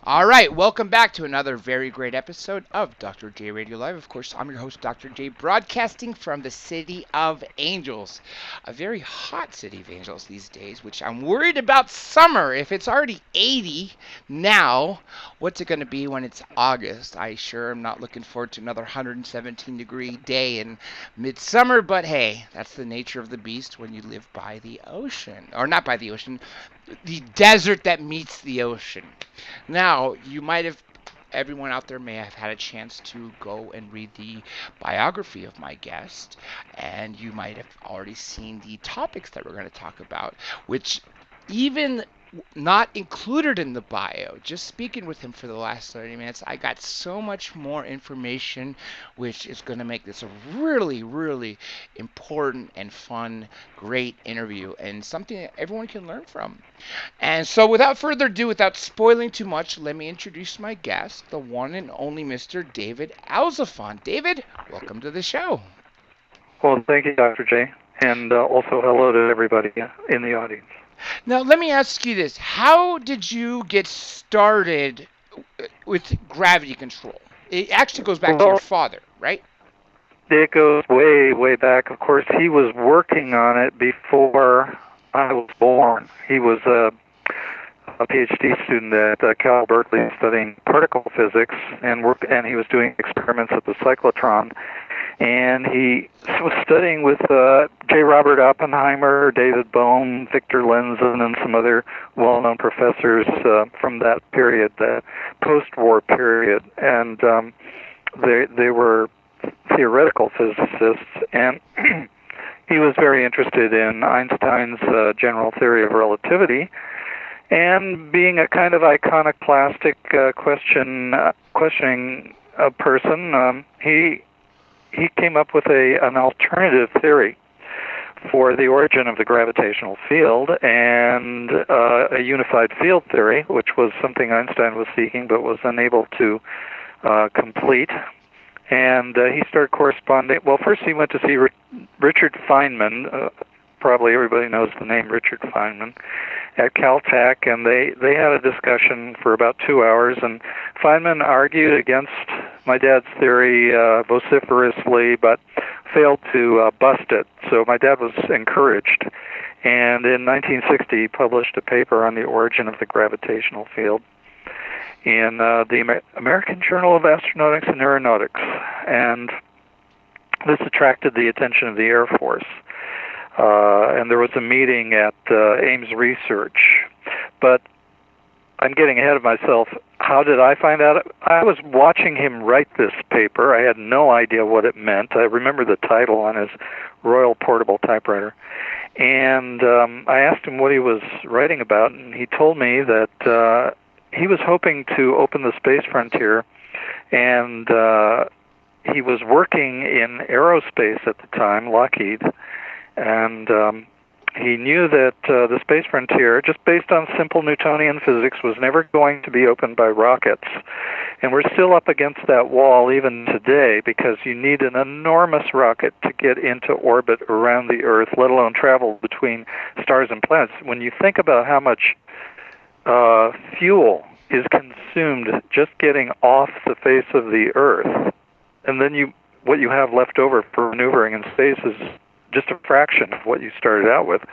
All right, welcome back to another very great episode of Dr. J Radio Live. Of course, I'm your host, Dr. J, broadcasting from the City of Angels, a very hot city of angels these days, which I'm worried about summer. If it's already 80 now, what's it going to be when it's August? I sure am not looking forward to another 117-degree day in midsummer, but hey, that's the nature of the beast when you live by the ocean. Or not by the ocean, the desert that meets the ocean. Now, everyone out there may have had a chance to go and read the biography of my guest, and you might have already seen the topics that we're going to talk about, which even not included in the bio. Just speaking with him for the last 30 minutes, I got so much more information, which is going to make this a really, really important and fun, great interview, and something that everyone can learn from. And so, without further ado, without spoiling too much, let me introduce my guest, the one and only Mr. David Alzofon. David, welcome to the show. Well, thank you, Dr. J, and also hello to everybody in the audience. Now, let me ask you this. How did you get started with gravity control? It actually goes back to your father, right? It goes way, way back. Of course, he was working on it before I was born. He was a PhD student at Cal Berkeley studying particle physics, and he was doing experiments at the cyclotron. And he was studying with J. Robert Oppenheimer, David Bohm, Victor Lenzen, and some other well-known professors from that period, the post-war period. And they were theoretical physicists, and he was very interested in Einstein's general theory of relativity. And being a kind of iconoclastic questioning person, he came up with an alternative theory for the origin of the gravitational field and a unified field theory, which was something Einstein was seeking but was unable to complete. And he started corresponding. Well, first he went to see Richard Feynman. Probably everybody knows the name Richard Feynman, at Caltech, and they had a discussion for about 2 hours, and Feynman argued against my dad's theory vociferously, but failed to bust it. So my dad was encouraged, and in 1960 he published a paper on the origin of the gravitational field in the American Journal of Astronautics and Aeronautics, and this attracted the attention of the Air Force. And there was a meeting at Ames Research. But I'm getting ahead of myself. How did I find out? I was watching him write this paper. I had no idea what it meant. I remember the title on his Royal Portable Typewriter. And I asked him what he was writing about, and he told me that he was hoping to open the space frontier, and he was working in aerospace at the time, Lockheed, and he knew that the space frontier, just based on simple Newtonian physics, was never going to be opened by rockets. And we're still up against that wall even today, because you need an enormous rocket to get into orbit around the Earth, let alone travel between stars and planets. When you think about how much fuel is consumed just getting off the face of the Earth, and then what you have left over for maneuvering in space is just a fraction of what you started out with.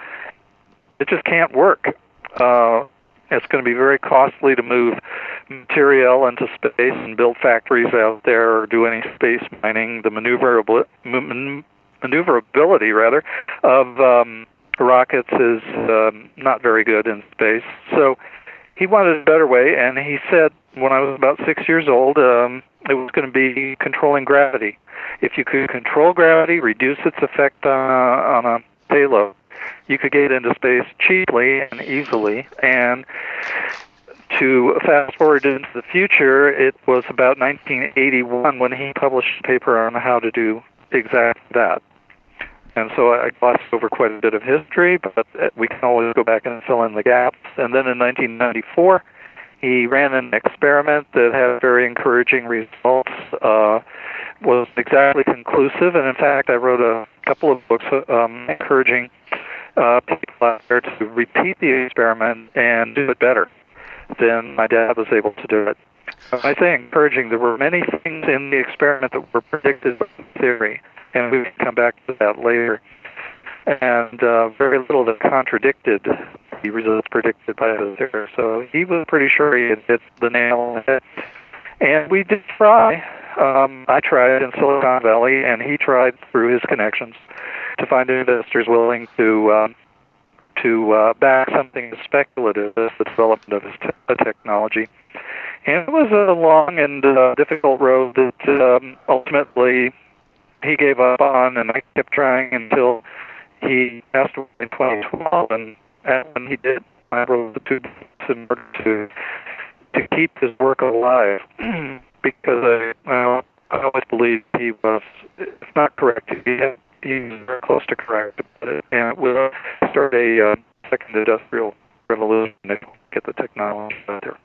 It just can't work. It's going to be very costly to move material into space and build factories out there or do any space mining. The maneuverability rather, of rockets is not very good in space. So he wanted a better way, and he said, when I was about 6 years old, it was going to be controlling gravity. If you could control gravity, reduce its effect on a payload, you could get into space cheaply and easily. And to fast forward into the future, it was about 1981 when he published a paper on how to do exactly that. And so I glossed over quite a bit of history, but we can always go back and fill in the gaps. And then in 1994, he ran an experiment that had very encouraging results, wasn't exactly conclusive, and in fact I wrote a couple of books encouraging people out there to repeat the experiment and do it better. then my dad was able to do it. I say encouraging, there were many things in the experiment that were predicted by the theory, and we can come back to that later, and very little that contradicted the results predicted by the theory. So he was pretty sure he had hit the nail on the head. And we did try. I tried in Silicon Valley, and he tried through his connections to find investors willing to back something as speculative as the development of his technology. And it was a long and difficult road that ultimately he gave up on, and I kept trying until he passed away in 2012. And when he did, I wrote the 2 books in order to keep his work alive, because I always believed he was, if not correct, he was very close to correct about it, and it would start a second industrial revolution if we get the technology out there.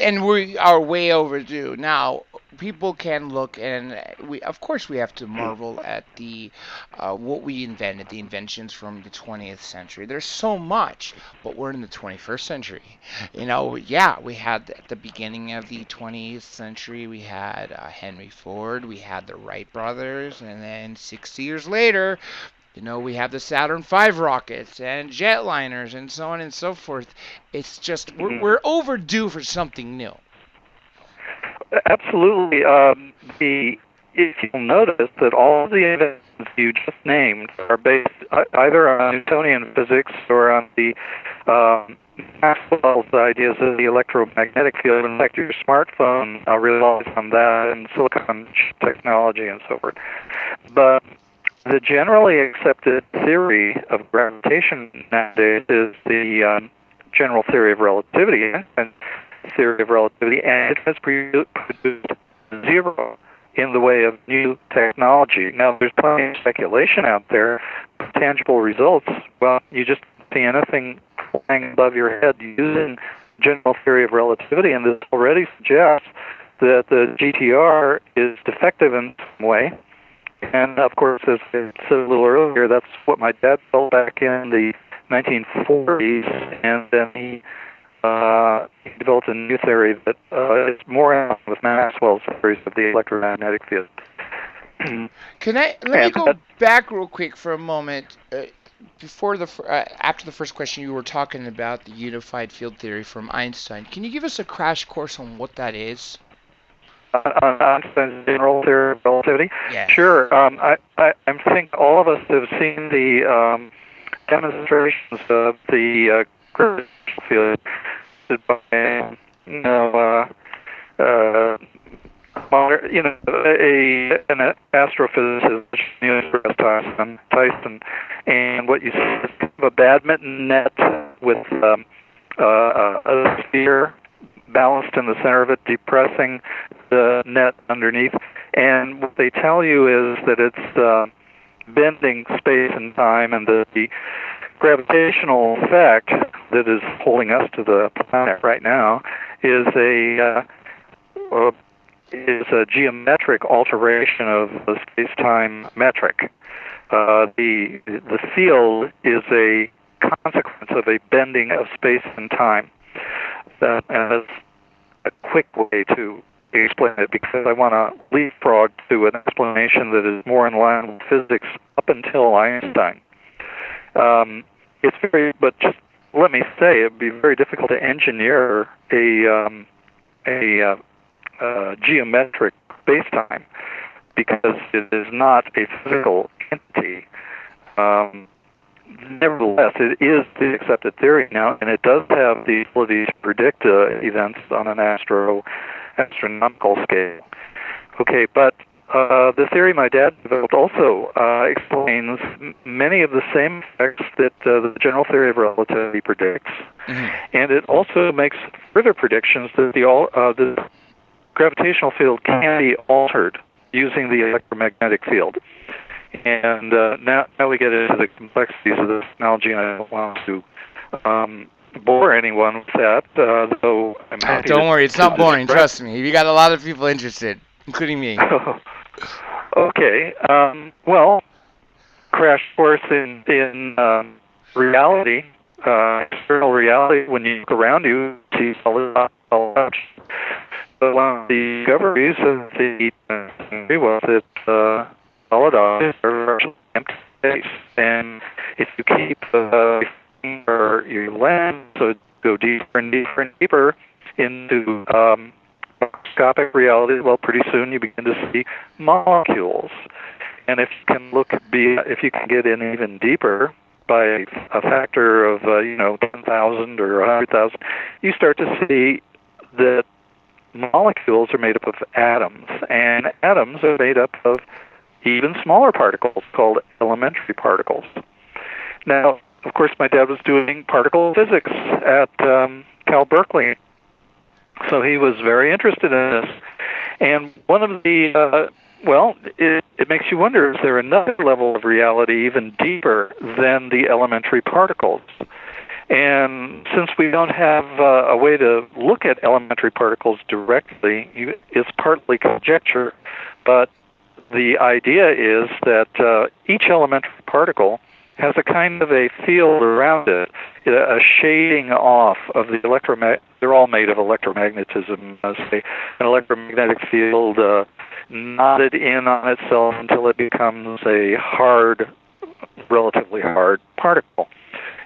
And we are way overdue. Now, people can look, and of course we have to marvel at the what we invented, the inventions from the 20th century. There's so much, but we're in the 21st century. You know, yeah, we had at the beginning of the 20th century, we had Henry Ford, we had the Wright brothers, and then 60 years later, you know, we have the Saturn V rockets and jetliners and so on and so forth. It's just, we're overdue for something new. Absolutely. If you'll notice that all of the inventions you just named are based either on Newtonian physics or on the Maxwell's ideas of the electromagnetic field. In fact, your smartphone relies on that, and silicon technology and so forth. But the generally accepted theory of gravitation nowadays is the general theory of relativity, and it has produced zero in the way of new technology. Now, there's plenty of speculation out there, tangible results. Well, you just see anything flying above your head using general theory of relativity, and this already suggests that the GTR is defective in some way. And, of course, as I said a little earlier, that's what my dad felt back in the 1940s, and then he developed a new theory that is more in line with Maxwell's theories of the electromagnetic field. Let me go back real quick for a moment. After the first question, you were talking about the unified field theory from Einstein. Can you give us a crash course on what that is? On Einstein's general theory of relativity? Yeah. Sure. I think all of us have seen the demonstrations of the gravitational field by, an astrophysicist, Neil deGrasse Tyson, and what you see is a badminton net with a sphere balanced in the center of it, depressing the net underneath. And what they tell you is that it's bending space and time, and that the gravitational effect that is holding us to the planet right now is a geometric alteration of the space-time metric. The field is a consequence of a bending of space and time. And that's a quick way to explain it, because I want to leapfrog to an explanation that is more in line with physics up until Einstein. But just let me say, it'd be very difficult to engineer a geometric spacetime, because it is not a physical entity. Nevertheless, it is the accepted theory now, and it does have the ability to predict events on an astronomical scale. Okay, but the theory my dad developed also explains many of the same effects that the general theory of relativity predicts, and it also makes further predictions that the gravitational field can be altered using the electromagnetic field. And now we get into the complexities of this technology, and I don't want to bore anyone with that, though I'm happy. Don't worry, it's not boring, trust me. You got a lot of people interested, including me. Okay. Well, crash course in reality. external reality, when you look around you, see solid objects. But one of the discoveries of the was that solid objects are empty space. And if you keep your lens, so go deeper and deeper and deeper into microscopic reality, well, pretty soon you begin to see molecules. And if you can get in even deeper by a factor of 10,000 or 100,000, you start to see that molecules are made up of atoms, and atoms are made up of even smaller particles called elementary particles. Now, of course, my dad was doing particle physics at Cal Berkeley, so he was very interested in this. And one of the, it makes you wonder, is there another level of reality even deeper than the elementary particles? And since we don't have a way to look at elementary particles directly, it's partly conjecture, but the idea is that each elementary particle has a kind of a field around it, a shading off of the they're all made of electromagnetism, say an electromagnetic field knotted in on itself until it becomes a relatively hard particle.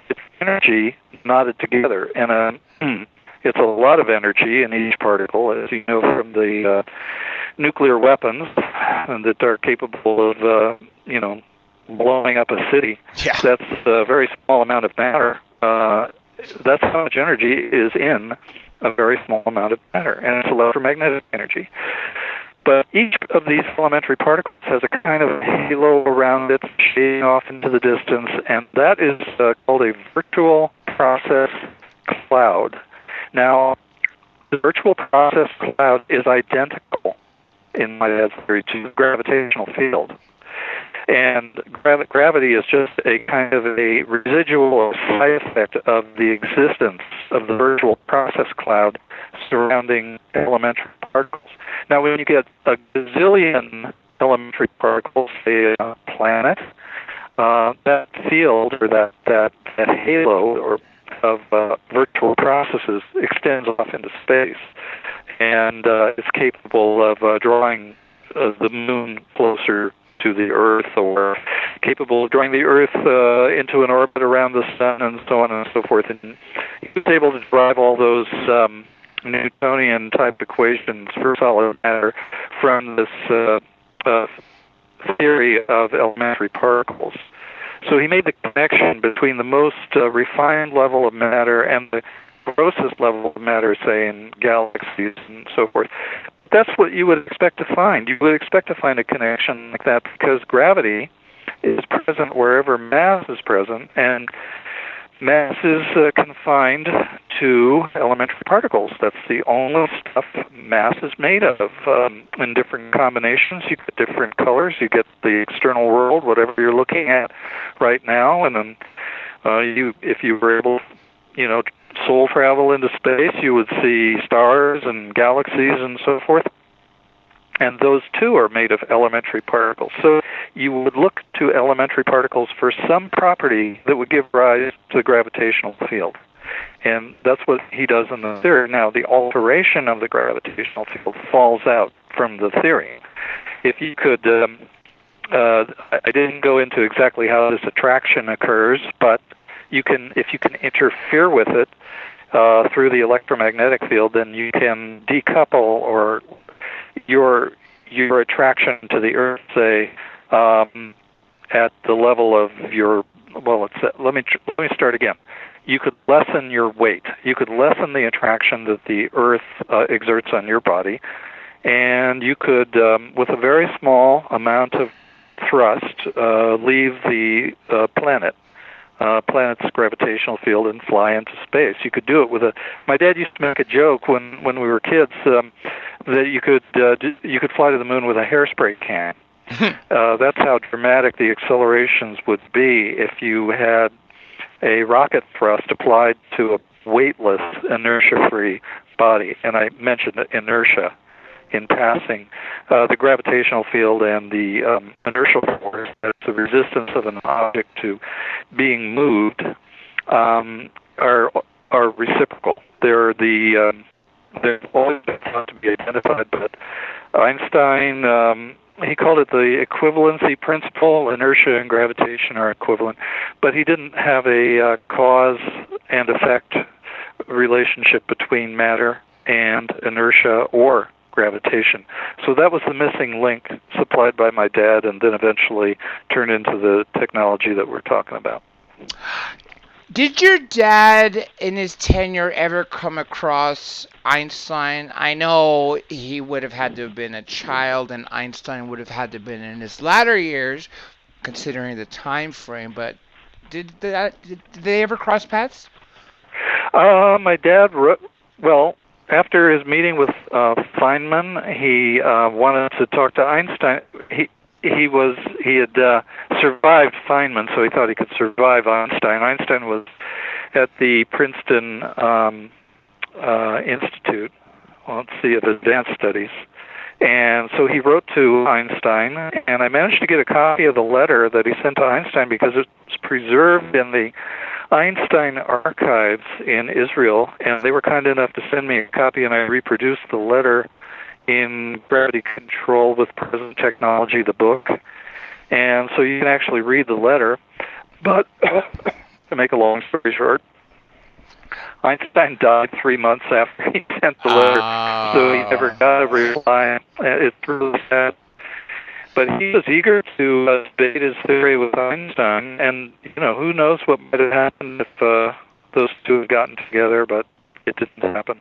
It's energy knotted together, and it's a lot of energy in each particle, as you know from the nuclear weapons that are capable of, blowing up a city. Yeah. That's a very small amount of matter. That's how much energy is in a very small amount of matter, and it's electromagnetic energy. But each of these elementary particles has a kind of halo around it, shading off into the distance, and that is called a virtual process cloud. Now, the virtual process cloud is identical, in my dad's theory, to the gravitational field. And gravity is just a kind of a residual or side effect of the existence of the virtual process cloud surrounding elementary particles. Now, when you get a gazillion elementary particles, say a planet, that field or that halo of virtual processes extends off into space, and it's capable of drawing the moon closer to the Earth, or capable of drawing the Earth into an orbit around the sun, and so on and so forth. And he was able to drive all those Newtonian-type equations for solid matter from this theory of elementary particles. So he made the connection between the most refined level of matter and the grossest level of matter, say, in galaxies and so forth. That's what you would expect to find. You would expect to find a connection like that because gravity is present wherever mass is present, and mass is confined to elementary particles. That's the only stuff mass is made of. In different combinations, you get different colors. You get the external world, whatever you're looking at right now, and then if you were able, soul travel into space, you would see stars and galaxies and so forth. And those too are made of elementary particles. So you would look to elementary particles for some property that would give rise to the gravitational field. And that's what he does in the theory. Now, the alteration of the gravitational field falls out from the theory. If you could, I didn't go into exactly how this attraction occurs, but if you can interfere with it through the electromagnetic field, then you can decouple or your attraction to the Earth, say, at the level of your. Well, let me start again. You could lessen your weight. You could lessen the attraction that the Earth exerts on your body, and you could, with a very small amount of thrust, leave the planet's gravitational field and fly into space. You could do it with my dad used to make a joke when we were kids that you could fly to the moon with a hairspray can. That's how dramatic the accelerations would be if you had a rocket thrust applied to a weightless, inertia-free body. And I mentioned inertia in passing. The gravitational field and the inertial force, that's the resistance of an object to being moved, are reciprocal. They're they've always been thought to be identified, but Einstein, he called it the equivalency principle. Inertia and gravitation are equivalent, but he didn't have a cause and effect relationship between matter and inertia or gravitation. So that was the missing link supplied by my dad, and then eventually turned into the technology that we're talking about. Did your dad, in his tenure, ever come across Einstein? I know he would have had to have been a child, and Einstein would have had to have been in his latter years, considering the time frame. But did they ever cross paths? My dad well, after his meeting with Feynman, he wanted to talk to Einstein. He had survived Feynman, so he thought he could survive Einstein. Einstein was at the Princeton Institute, of Advanced Studies, and so he wrote to Einstein, and I managed to get a copy of the letter that he sent to Einstein because it's preserved in the Einstein archives in Israel, and they were kind enough to send me a copy, and I reproduced the letter in Gravity Control with Present Technology, the book. And so you can actually read the letter. But to make a long story short, Einstein died 3 months after he sent the letter, so he never got a reply. It's really sad. But he was eager to debate his theory with Einstein, and who knows what might have happened if those two had gotten together, but it didn't happen.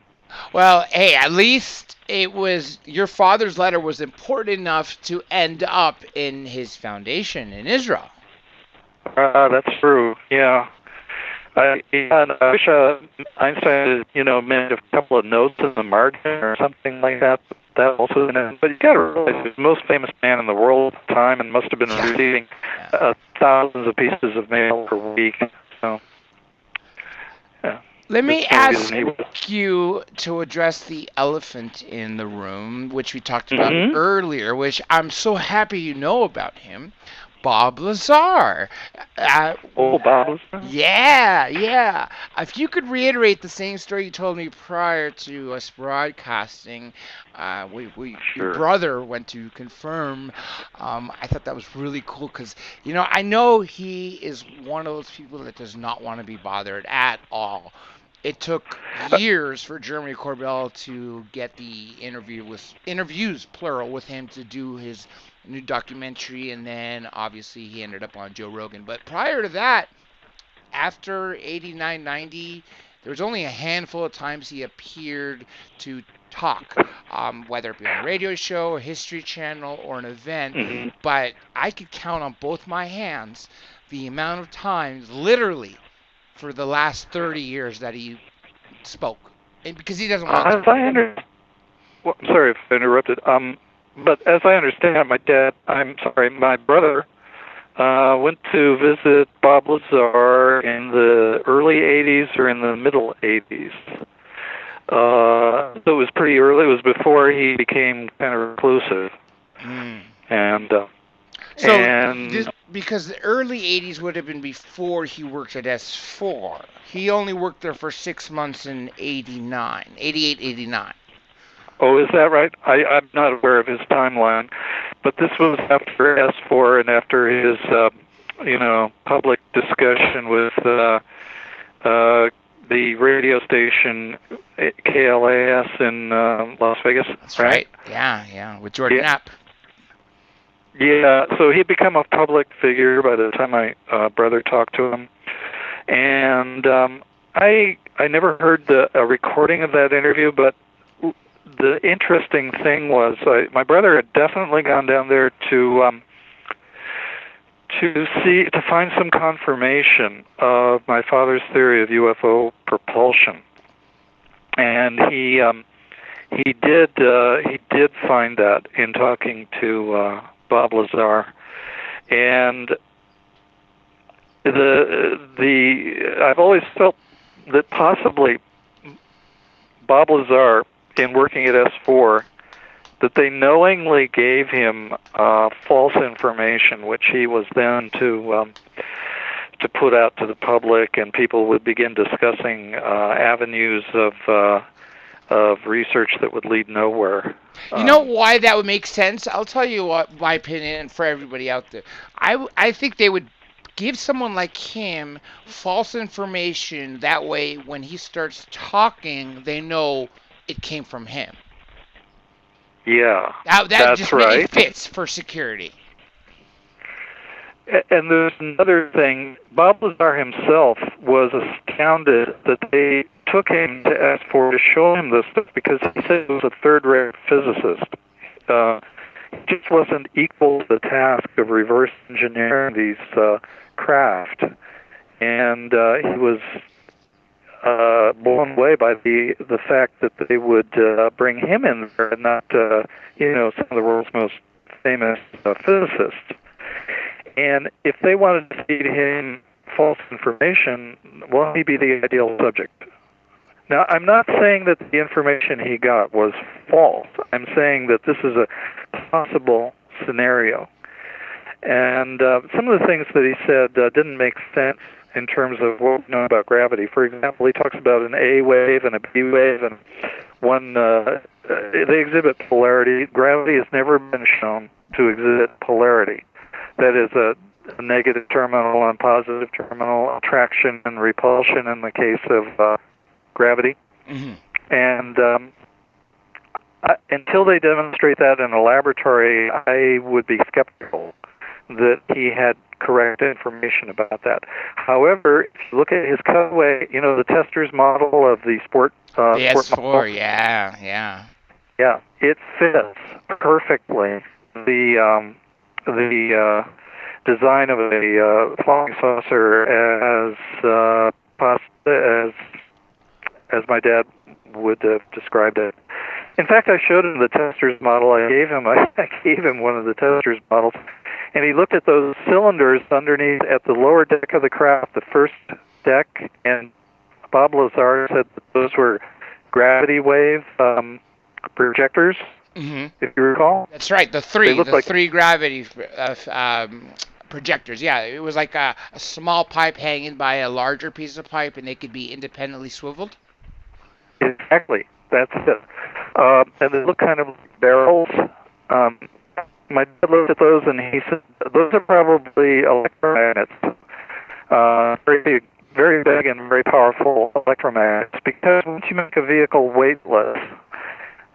Well, hey, at least it was your father's letter was important enough to end up in his foundation in Israel. That's true. Yeah. I wish Einstein had, made a couple of notes in the margin or something like that. That also, but you got to realize he's the most famous man in the world at the time, and must have been receiving thousands of pieces of mail per week. So, yeah. Let me ask you to address the elephant in the room, which we talked about earlier, which I'm so happy you know about him, Bob Lazar. Bob Lazar? Yeah. If you could reiterate the same story you told me prior to us broadcasting, your brother went to confirm. I thought that was really cool because, I know he is one of those people that does not want to be bothered at all. It took years for Jeremy Corbell to get the interviews, plural, with him to do his new documentary, and then obviously he ended up on Joe Rogan. But prior to that, after 89, 90, there was only a handful of times he appeared to talk, whether it be on a radio show, a History Channel, or an event. But I could count on both my hands the amount of times, literally, for the last 30 years that he spoke, and because he doesn't want to. I'm sorry if I interrupted. But as I understand it, my brother went to visit Bob Lazar in the early 80s or in the middle 80s. So it was pretty early. It was before he became kind of reclusive. Because the early 80s would have been before he worked at S4. He only worked there for 6 months in 88, 89. Oh, is that right? I'm not aware of his timeline, but this was after S4 and after his, public discussion with the radio station KLAS in Las Vegas. That's right. Yeah, with Jordan Knapp. Yeah, so he'd become a public figure by the time my brother talked to him, and I never heard a recording of that interview, but the interesting thing was my brother had definitely gone down there to find some confirmation of my father's theory of UFO propulsion, and he did find that in talking to Bob Lazar, and I've always felt that possibly Bob Lazar, in working at S4, that they knowingly gave him false information, which he was then to to put out to the public, and people would begin discussing avenues of research that would lead nowhere. You know why that would make sense? I'll tell you what my opinion for everybody out there. I think they would give someone like him false information. That way, when he starts talking, they know it came from him. Yeah, that that's just right. It fits for security. And there's another thing. Bob Lazar himself was astounded that they took him to ask for to show him this stuff, because he said he was a third-rate physicist. He just wasn't equal to the task of reverse engineering these craft. And he was blown away by the fact that they would bring him in there and not, some of the world's most famous physicists. And if they wanted to feed him false information, well, he'd be the ideal subject. Now, I'm not saying that the information he got was false. I'm saying that this is a possible scenario. And some of the things that he said didn't make sense in terms of what we know about gravity. For example, he talks about an A wave and a B wave, and they exhibit polarity. Gravity has never been shown to exhibit polarity. That is a negative terminal and positive terminal, attraction and repulsion in the case of gravity. Mm-hmm. And until they demonstrate that in a laboratory, I would be skeptical that he had correct information about that. However, if you look at his cutaway, the tester's model of the sport S4, model, yeah, it fits perfectly the design of a flying saucer as my dad would have described it. In fact, I showed him the tester's model. I gave him one of the tester's models, and he looked at those cylinders underneath at the lower deck of the craft, the first deck, and Bob Lazar said that those were gravity wave projectors. Mm-hmm. If you recall. That's right. The three gravity projectors. Yeah, it was like a small pipe hanging by a larger piece of pipe, and they could be independently swiveled. Exactly. That's it. And they look kind of like barrels. My dad looked at those, and he said, those are probably electromagnets. Very big, very big and very powerful electromagnets, because once you make a vehicle weightless,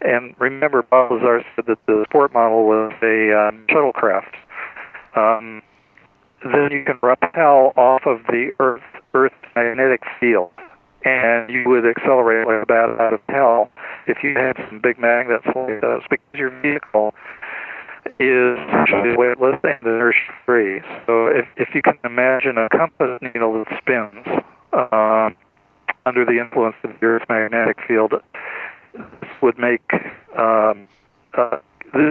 and remember, Bob Lazar said that the sport model was a shuttlecraft. Then you can rappel off of the Earth's magnetic field, and you would accelerate like a bat out of hell if you had some big magnets like those, because your vehicle is usually weightless and inertia-free. So if you can imagine a compass needle that spins under the influence of the Earth's magnetic field, this would make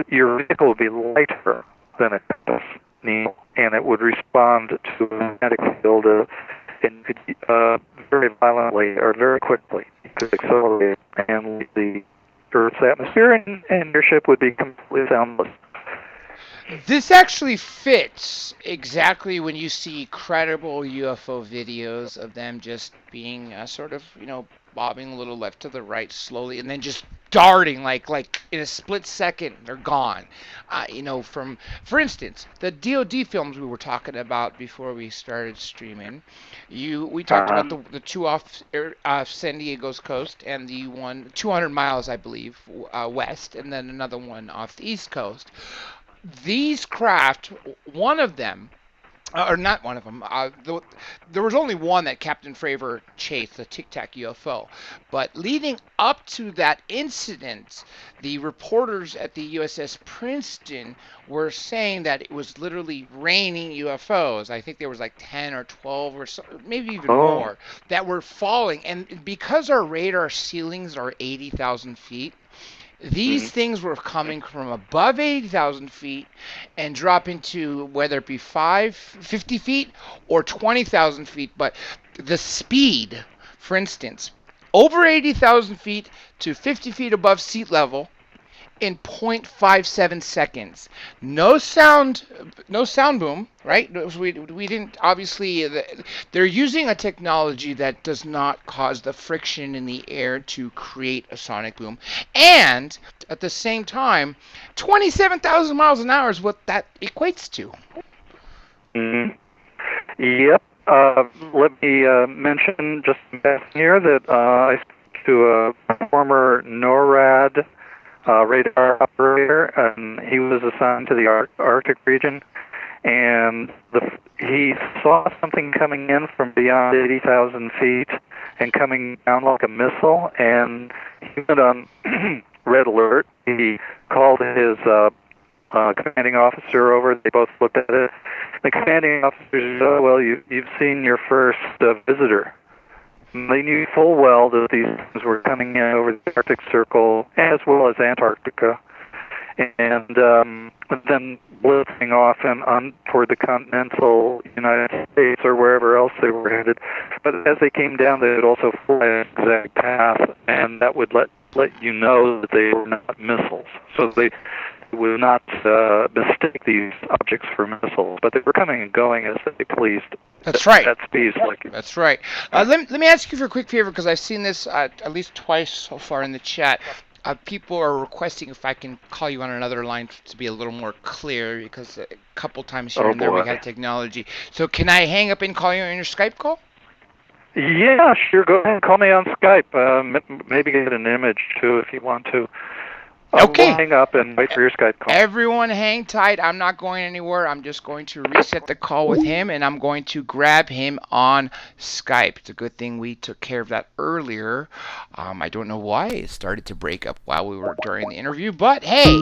your vehicle would be lighter than a compass needle, and it would respond to a magnetic field and could very violently or very quickly. It could accelerate and leave the Earth's atmosphere, and your ship would be completely soundless. This actually fits exactly when you see credible UFO videos of them just being sort of, bobbing a little left to the right slowly, and then just darting like in a split second they're gone. For instance, the DoD films we were talking about before we started streaming. We talked about the two off San Diego's coast, and the one 200 miles, I believe, west, and then another one off the east coast. These craft, one of them, or not one of them, there was only one that Captain Fravor chased, the Tic Tac UFO. But leading up to that incident, the reporters at the USS Princeton were saying that it was literally raining UFOs. I think there was like 10 or 12 or so, maybe even more, that were falling. And because our radar ceilings are 80,000 feet, these things were coming from above 80,000 feet and dropping to whether it be 50 feet or 20,000 feet. But the speed, for instance, over 80,000 feet to 50 feet above sea level, in 0.57 seconds. No sound, no sound boom, right? We didn't, obviously, they're using a technology that does not cause the friction in the air to create a sonic boom. And at the same time, 27,000 miles an hour is what that equates to. Mm-hmm. Yep. Let me mention just here that I spoke to a former NORAD radar operator, and he was assigned to the Arctic region, and he saw something coming in from beyond 80,000 feet and coming down like a missile, and he went on red alert. He called his commanding officer over. They both looked at it. The commanding officer said, "Oh, well, you've seen your first visitor." And they knew full well that these things were coming in over the Arctic Circle as well as Antarctica, and then blitzing off and on toward the continental United States or wherever else they were headed. But as they came down, they would also fly an exact path, and that would let you know that they were not missiles. So they would not mistake these objects for missiles, but they were coming and going as they pleased. That's right. At speeds like That's right. Let me ask you for a quick favor, because I've seen this at least twice so far in the chat. People are requesting if I can call you on another line to be a little more clear, because a couple times here and there we had technology. So can I hang up and call you on your Skype call? Yeah, sure. Go ahead and call me on Skype. Maybe get an image, too, if you want to. Okay. We'll hang up and wait for your Skype call. Everyone hang tight. I'm not going anywhere. I'm just going to reset the call with him, and I'm going to grab him on Skype. It's a good thing we took care of that earlier. I don't know why it started to break up while we were during the interview, but hey,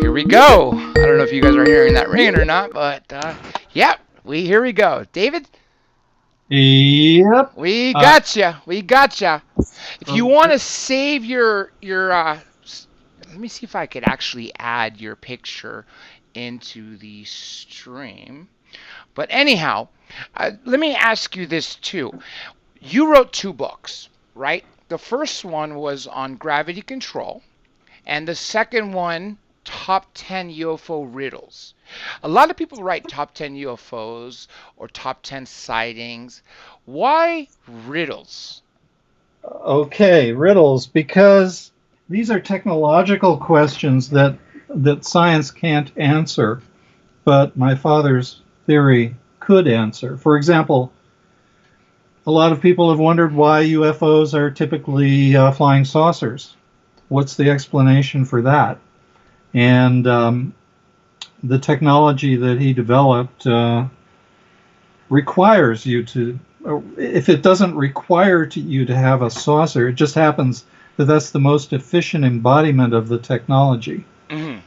here we go. I don't know if you guys are hearing that ringing or not, but yeah, here we go. David? Yep. We gotcha. We gotcha. If you want to save your let me see if I could actually add your picture into the stream. But anyhow, let me ask you this too. You wrote 2 books, right? The first one was on gravity control, and the second one, top 10 UFO riddles. A lot of people write top 10 UFOs or top 10 sightings. Why riddles? Okay, riddles, because these are technological questions that science can't answer, but my father's theory could answer. For example, a lot of people have wondered why UFOs are typically flying saucers. What's the explanation for that? And the technology that he developed requires you to, if it doesn't require you to have a saucer, it just happens that that's the most efficient embodiment of the technology. Mm-hmm.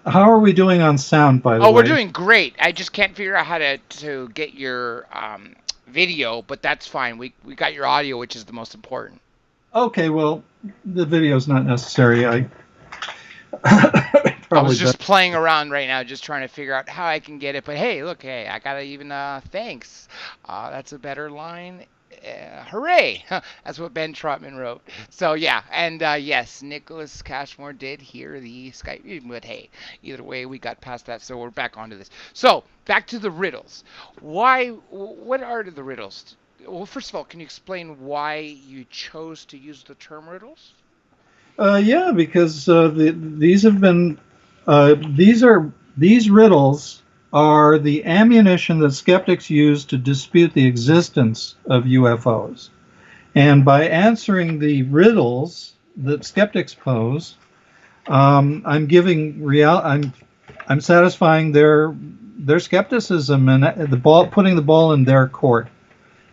How are we doing on sound, by the way? Oh, we're doing great. I just can't figure out how to get your video, but that's fine. We got your audio, which is the most important. Okay, well, the video's not necessary. I was just playing around right now, just trying to figure out how I can get it. But hey, look, I got to even thanks. That's a better line. Hooray! That's what Ben Trotman wrote. So yeah, and yes, Nicholas Cashmore did hear the Skype, but hey, either way, we got past that, so we're back onto this. So back to the riddles. What are the riddles? Well, first of all, can you explain why you chose to use the term riddles? Yeah, because these have been these riddles are the ammunition that skeptics use to dispute the existence of UFOs. And by answering the riddles that skeptics pose, I'm satisfying their skepticism and putting the ball in their court.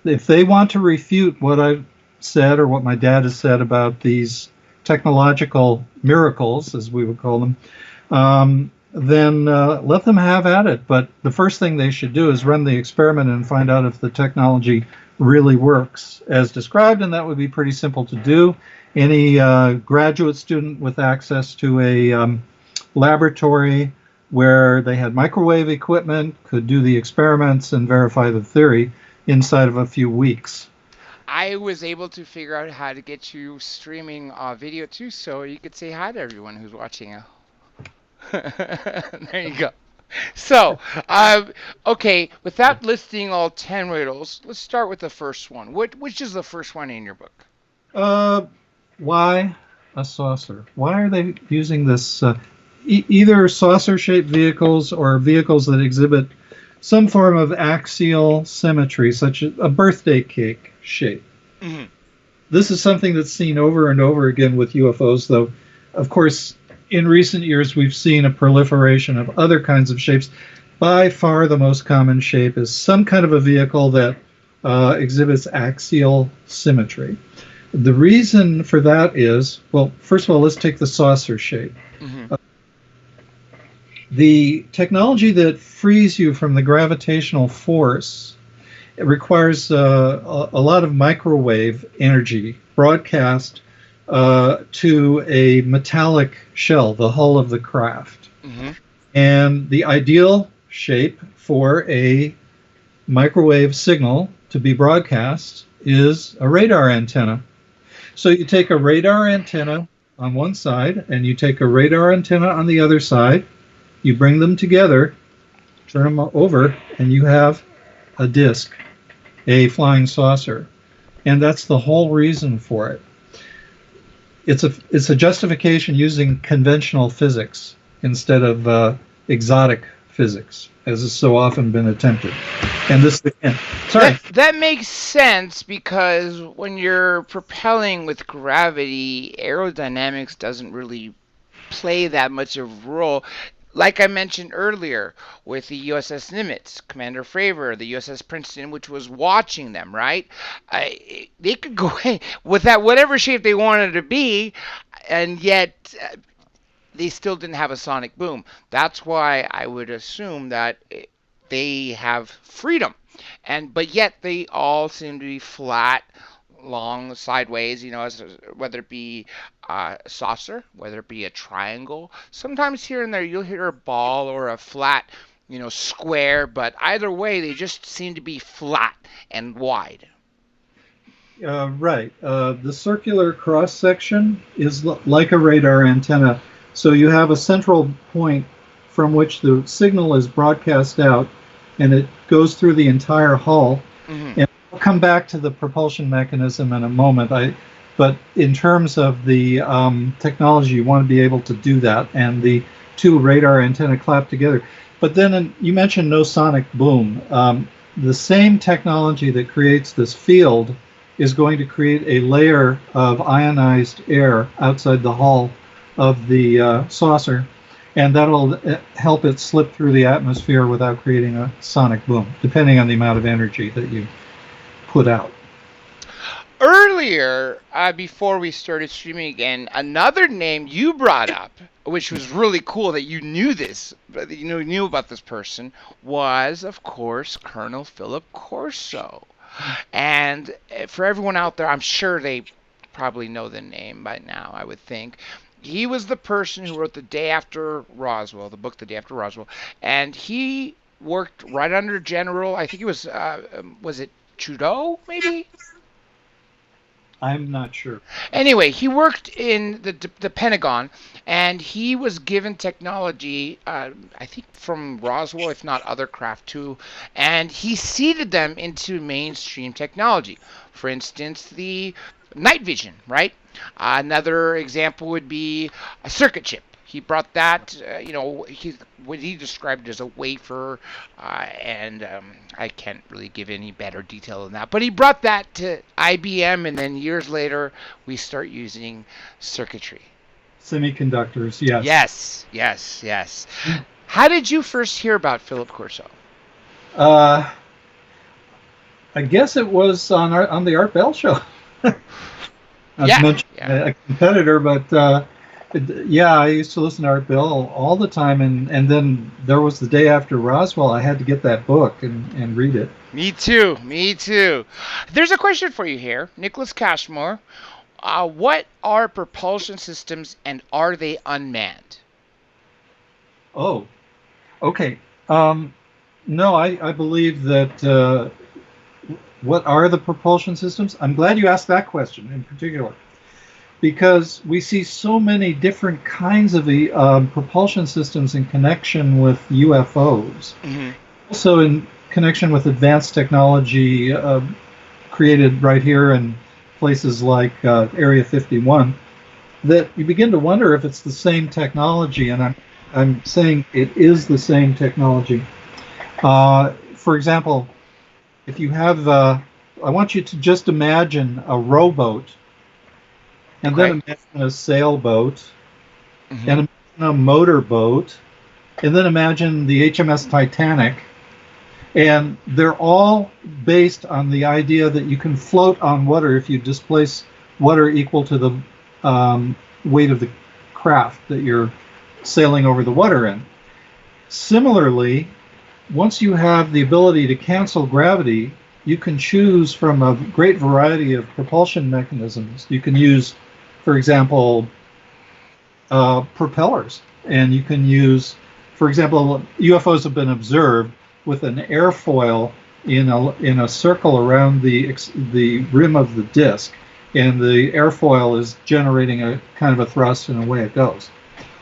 If they want to refute what I've said or what my dad has said about these technological miracles, as we would call them, then let them have at it. But the first thing they should do is run the experiment and find out if the technology really works as described, and that would be pretty simple to do. Any graduate student with access to a laboratory where they had microwave equipment could do the experiments and verify the theory inside of a few weeks. I was able to figure out how to get you streaming video too, so you could say hi to everyone who's watching. There you go. So, okay, without listing all 10 riddles, let's start with the first one. Which is the first one in your book? Uh, why a saucer? Why are they using this? Either saucer-shaped vehicles or vehicles that exhibit some form of axial symmetry, such as a birthday cake shape. Mm-hmm. This is something that's seen over and over again with UFOs, though, of course, in recent years we've seen a proliferation of other kinds of shapes. By far the most common shape is some kind of a vehicle that exhibits axial symmetry. The reason for that is, well, first of all, let's take the saucer shape. Mm-hmm. The technology that frees you from the gravitational force, it requires a lot of microwave energy broadcast to a metallic shell, the hull of the craft. Mm-hmm. And the ideal shape for a microwave signal to be broadcast is a radar antenna. So you take a radar antenna on one side and you take a radar antenna on the other side. You bring them together, turn them over, and you have a disk, a flying saucer. And that's the whole reason for it. It's a justification using conventional physics instead of exotic physics, as has so often been attempted. And this, again, sorry. That makes sense because when you're propelling with gravity, aerodynamics doesn't really play that much of a role. Like I mentioned earlier with the USS Nimitz, Commander Fravor, the USS Princeton, which was watching them, right? They could go with that whatever shape they wanted to be, and yet they still didn't have a sonic boom. That's why I would assume that they have freedom, but yet they all seem to be flat, long, sideways, whether it be a saucer, whether it be a triangle. Sometimes here and there you'll hear a ball or a flat, square, but either way they just seem to be flat and wide. Right. The circular cross section is like a radar antenna. So you have a central point from which the signal is broadcast out, and it goes through the entire hull. Mm-hmm. And we'll come back to the propulsion mechanism in a moment. But in terms of the technology, you want to be able to do that, and the two radar antenna clap together. But then you mentioned no sonic boom. The same technology that creates this field is going to create a layer of ionized air outside the hull of the saucer, and that'll help it slip through the atmosphere without creating a sonic boom, depending on the amount of energy that you put out. Earlier, before we started streaming again, another name you brought up, which was really cool that you knew this, knew about this person, was, of course, Colonel Philip Corso. And for everyone out there, I'm sure they probably know the name by now, I would think. He was the person who wrote The Day After Roswell, the book The Day After Roswell, and he worked right under General, I think it was it Trudeau, maybe? I'm not sure. Anyway, he worked in the Pentagon, and he was given technology, I think from Roswell, if not other craft too, and he seeded them into mainstream technology. For instance, the night vision, right? Another example would be a circuit chip. He brought that, what he described as a wafer, and I can't really give any better detail than that. But he brought that to IBM, and then years later, we start using circuitry. Semiconductors, yes. Yes. How did you first hear about Philip Corso? I guess it was on the Art Bell show. A competitor, but I used to listen to Art Bell all the time, and then there was The Day After Roswell. I had to get that book and read it. Me too. There's a question for you here, Nicholas Cashmore. What are propulsion systems, and are they unmanned? Oh, okay. No, I believe that what are the propulsion systems? I'm glad you asked that question in particular, because we see so many different kinds of propulsion systems in connection with UFOs. Hmm. Also in connection with advanced technology created right here in places like Area 51, that you begin to wonder if it's the same technology, and I'm saying it is the same technology. For example, if you have, I want you to just imagine a rowboat, and Okay. then imagine a sailboat, Hmm. and imagine a motorboat, and then imagine the HMS Titanic, and they're all based on the idea that you can float on water if you displace water equal to the weight of the craft that you're sailing over the water in. Similarly, once you have the ability to cancel gravity, you can choose from a great variety of propulsion mechanisms. You can use, for example, propellers, and you can use, for example, UFOs have been observed with an airfoil in a circle around the rim of the disk, and the airfoil is generating a kind of a thrust, and away it goes.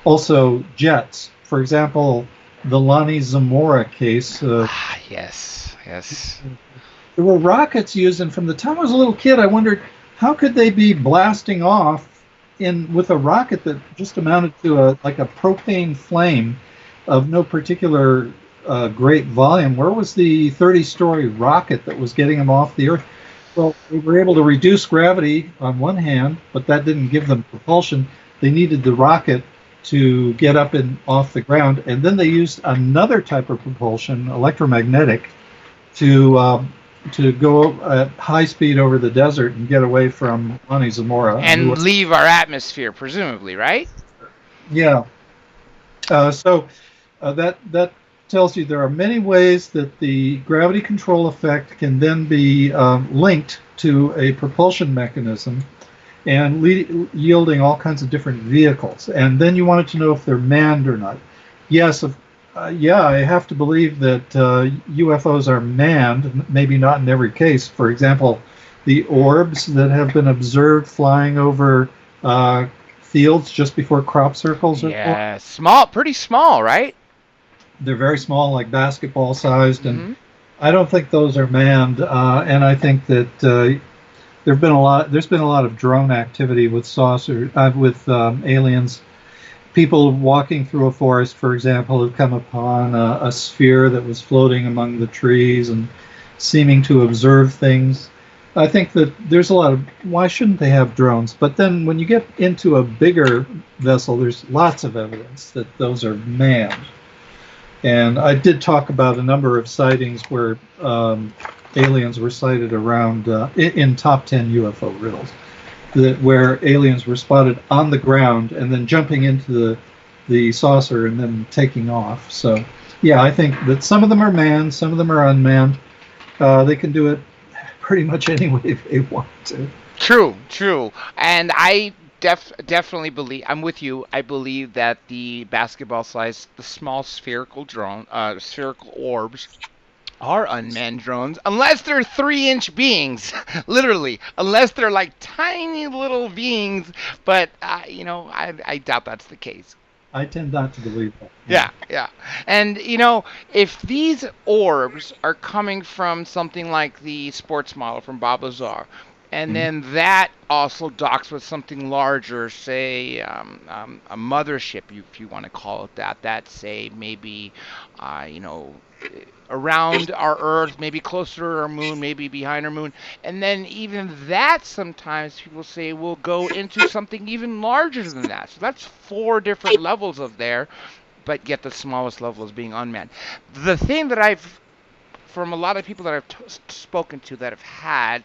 Also, jets, for example, the Lonnie Zamora case. Yes, yes. There were rockets used, and from the time I was a little kid, I wondered how could they be blasting off in with a rocket that just amounted to a propane flame of no particular great volume. Where was the 30-story rocket that was getting them off the Earth? Well, they were able to reduce gravity on one hand, but that didn't give them propulsion. They needed the rocket to get up and off the ground, and then they used another type of propulsion, electromagnetic, to go at high speed over the desert and get away from Lonnie Zamora. And leave our atmosphere, presumably, right? Yeah. So that tells you there are many ways that the gravity control effect can then be linked to a propulsion mechanism and yielding all kinds of different vehicles. And then you wanted to know if they're manned or not. Yes, yeah, I have to believe that UFOs are manned, maybe not in every case. For example, the orbs that have been observed flying over fields just before crop circles are formed. Yeah, small, pretty small, right? They're very small, like basketball sized, and Hmm. I don't think those are manned. And I think that there's been a lot of drone activity with aliens. People walking through a forest, for example, have come upon a sphere that was floating among the trees and seeming to observe things. I think that there's a lot of, why shouldn't they have drones? But then when you get into a bigger vessel, there's lots of evidence that those are manned. And I did talk about a number of sightings where aliens were sighted around in top 10 UFO riddles, where aliens were spotted on the ground and then jumping into the saucer and then taking off. So, yeah, I think that some of them are manned, some of them are unmanned. They can do it pretty much any way they want to. True, true. And I definitely believe, I'm with you. I believe that the basketball size, the small spherical orbs are unmanned drones, unless they're 3-inch beings, literally, unless they're like tiny little beings. But I doubt that's the case. I tend not to believe that. Yeah, yeah. And if these orbs are coming from something like the sports model from Bob Lazar, and Mhm. then that also docks with something larger, say a mothership, if you want to call it that. That say maybe, around our Earth, maybe closer to our moon, maybe behind our moon, and then even that sometimes people say will go into something even larger than that. So that's 4 different levels of there, but yet the smallest level is being unmanned. The thing that from a lot of people that I've spoken to that have had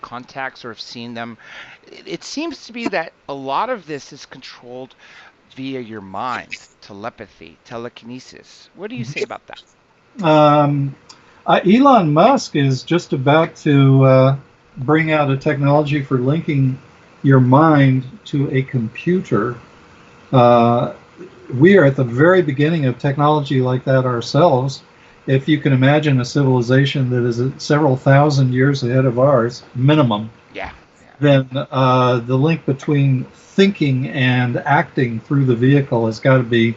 contacts or have seen them, it seems to be that a lot of this is controlled via your mind, telepathy, telekinesis. What do you say about that? Um, Elon Musk is just about to bring out a technology for linking your mind to a computer. We are at the very beginning of technology like that ourselves, if you can imagine a civilization that is several thousand years ahead of ours, minimum, Yeah. then the link between thinking and acting through the vehicle has got to be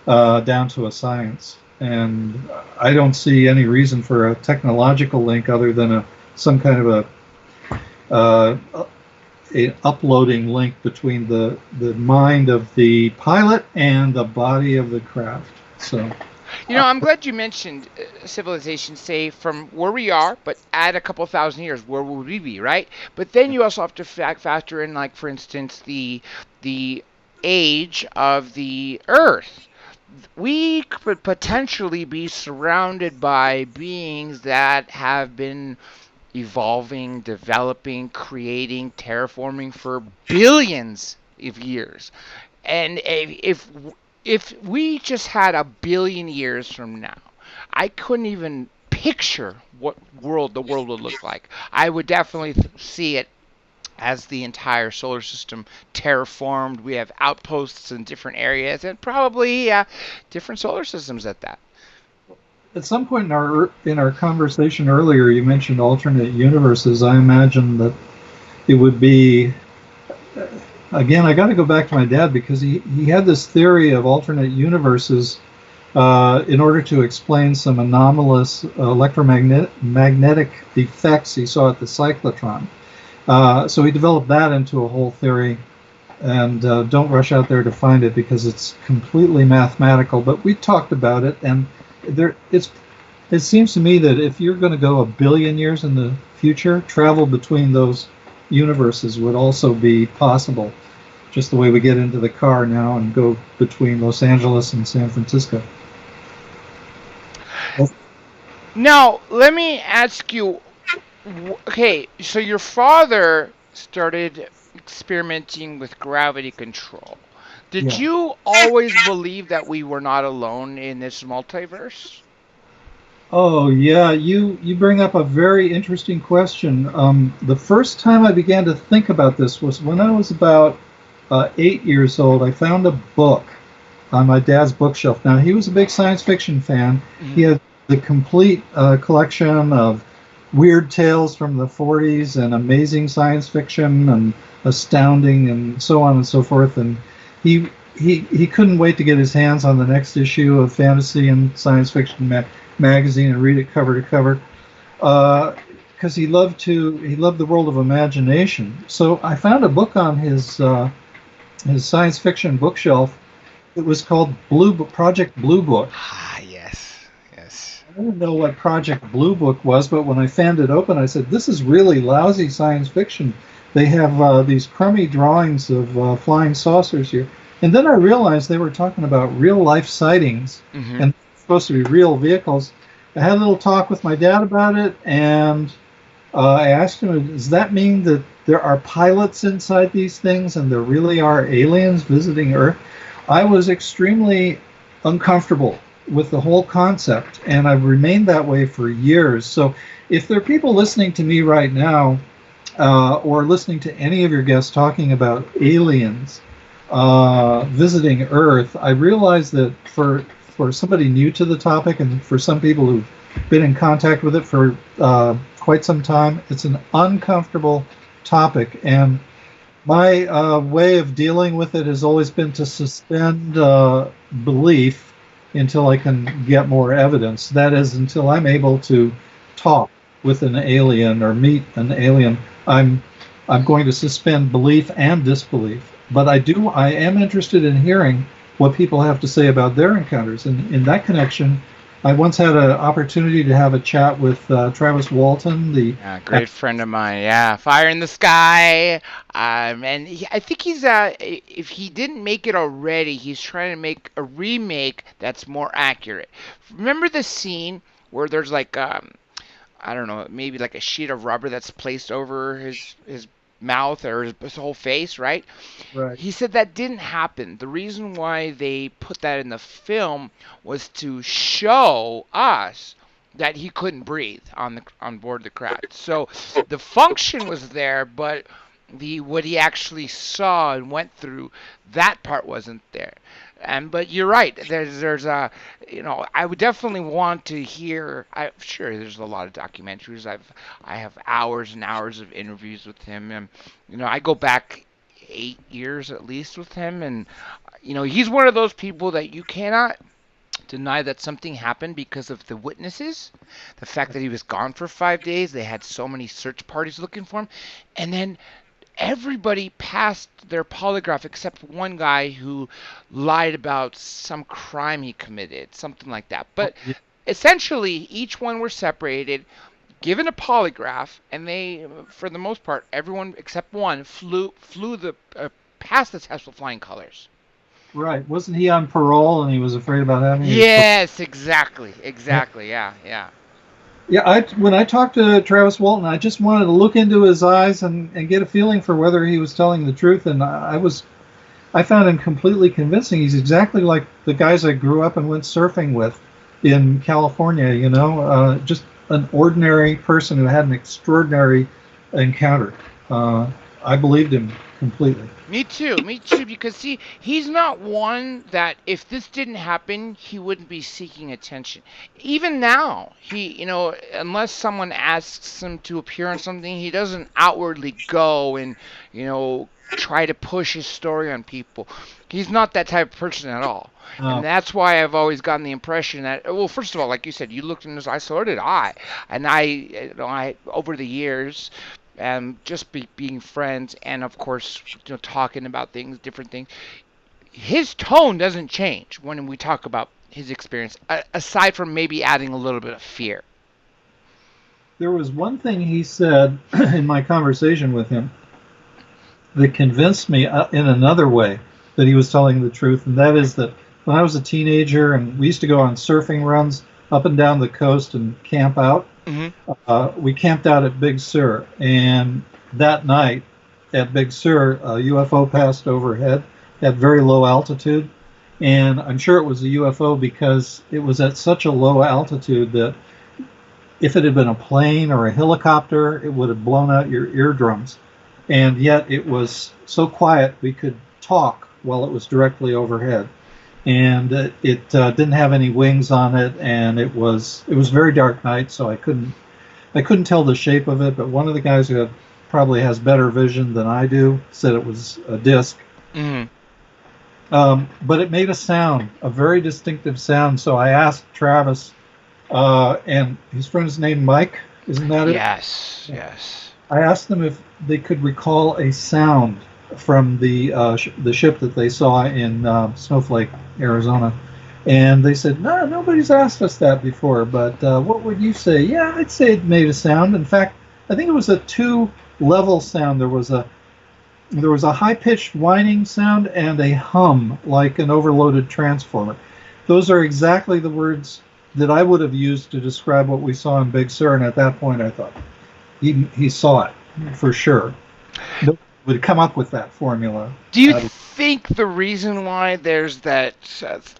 down to a science. And I don't see any reason for a technological link other than some kind of a uploading link between the mind of the pilot and the body of the craft. So. I'm glad you mentioned civilization, say, from where we are, but add a couple thousand years, where would we be, right? But then you also have to factor in, like, for instance, the age of the Earth. We could potentially be surrounded by beings that have been evolving, developing, creating, terraforming for billions of years. And if we just had a billion years from now, I couldn't even picture what the world would look like. I would definitely see it as the entire solar system terraformed. We have outposts in different areas, and probably different solar systems at that. At some point in our conversation earlier, you mentioned alternate universes. I imagine that it would be. Again, I got to go back to my dad because he had this theory of alternate universes in order to explain some anomalous electromagnetic effects he saw at the cyclotron. So he developed that into a whole theory. And don't rush out there to find it because it's completely mathematical. But we talked about it, and it seems to me that if you're going to go a billion years in the future, travel between those universes would also be possible, just the way we get into the car now and go between Los Angeles and San Francisco. Now, let me ask you, okay, so your father started experimenting with gravity control. Did you always believe that we were not alone in this multiverse? Oh, yeah, you bring up a very interesting question. The first time I began to think about this was when I was about 8 years old. I found a book on my dad's bookshelf. Now, he was a big science fiction fan. Mm-hmm. He had the complete collection of weird tales from the 40s and amazing science fiction and astounding and so on and so forth. And he couldn't wait to get his hands on the next issue of Fantasy and Science Fiction magazine and read it cover to cover, because he loved the world of imagination. So I found a book on his science fiction bookshelf. It was called Project Blue Book. Ah, yes. I didn't know what Project Blue Book was, but when I found it open, I said, "This is really lousy science fiction. They have these crummy drawings of flying saucers here." And then I realized they were talking about real life sightings, mm-hmm. and supposed to be real vehicles. I had a little talk with my dad about it, and I asked him, does that mean that there are pilots inside these things and there really are aliens visiting Earth? I was extremely uncomfortable with the whole concept, and I've remained that way for years. So if there are people listening to me right now, or listening to any of your guests talking about aliens visiting Earth, I realize that for somebody new to the topic and for some people who've been in contact with it for quite some time, it's an uncomfortable topic. And my way of dealing with it has always been to suspend belief until I can get more evidence. That is, until I'm able to talk with an alien or meet an alien, I'm going to suspend belief and disbelief. But I am interested in hearing what people have to say about their encounters. And in that connection, I once had an opportunity to have a chat with Travis Walton, the great friend of mine. Yeah, Fire in the Sky. And I think he's if he didn't make it already, he's trying to make a remake that's more accurate. Remember the scene where there's like I don't know, maybe like a sheet of rubber that's placed over his mouth or his whole face, right? Right. He said that didn't happen. The reason why they put that in the film was to show us that he couldn't breathe on board the craft. So the function was there, but the what he actually saw and went through, that part wasn't there. And but you're right. There's a, I would definitely want to hear. I sure there's a lot of documentaries. I have hours and hours of interviews with him, and I go back 8 years at least with him, and he's one of those people that you cannot deny that something happened because of the witnesses, the fact that he was gone for 5 days. They had so many search parties looking for him, and then everybody passed their polygraph except one guy who lied about some crime he committed, something like that. But essentially, each one were separated, given a polygraph, and they, for the most part, everyone except one flew the passed the test with flying colors. Right. Wasn't he on parole and he was afraid about having Yes, exactly. Yeah, yeah. Yeah, when I talked to Travis Walton, I just wanted to look into his eyes and get a feeling for whether he was telling the truth, and I found him completely convincing. He's exactly like the guys I grew up and went surfing with in California, just an ordinary person who had an extraordinary encounter. I believed him completely. Me too, because see, he's not one that if this didn't happen, he wouldn't be seeking attention. Even now, unless someone asks him to appear on something, he doesn't outwardly go and, try to push his story on people. He's not that type of person at all. And that's why I've always gotten the impression that, well, first of all, like you said, you looked in his eyes, so did I. And I over the years, just being friends, and of course, talking about things, different things. His tone doesn't change when we talk about his experience, aside from maybe adding a little bit of fear. There was one thing he said in my conversation with him that convinced me in another way that he was telling the truth, and that is that when I was a teenager and we used to go on surfing runs up and down the coast and camp out, we camped out at Big Sur, and that night at Big Sur, a UFO passed overhead at very low altitude, and I'm sure it was a UFO because it was at such a low altitude that if it had been a plane or a helicopter, it would have blown out your eardrums. And yet it was so quiet we could talk while it was directly overhead. And it didn't have any wings on it, and it was a very dark night, so I couldn't tell the shape of it. But one of the guys who probably has better vision than I do said it was a disc. But it made a sound, a very distinctive sound. So I asked Travis, and his friend's name Mike, isn't that it? Yes. I asked them if they could recall a sound from the ship that they saw in Snowflake, Arizona, and they said, no, nobody's asked us that before. But what would you say? Yeah, I'd say it made a sound. In fact, I think it was a two-level sound. There was a high-pitched whining sound and a hum like an overloaded transformer. Those are exactly the words that I would have used to describe what we saw in Big Sur. And at that point, I thought he saw it for sure. Nobody would come up with that formula. Do you think the reason why there's that,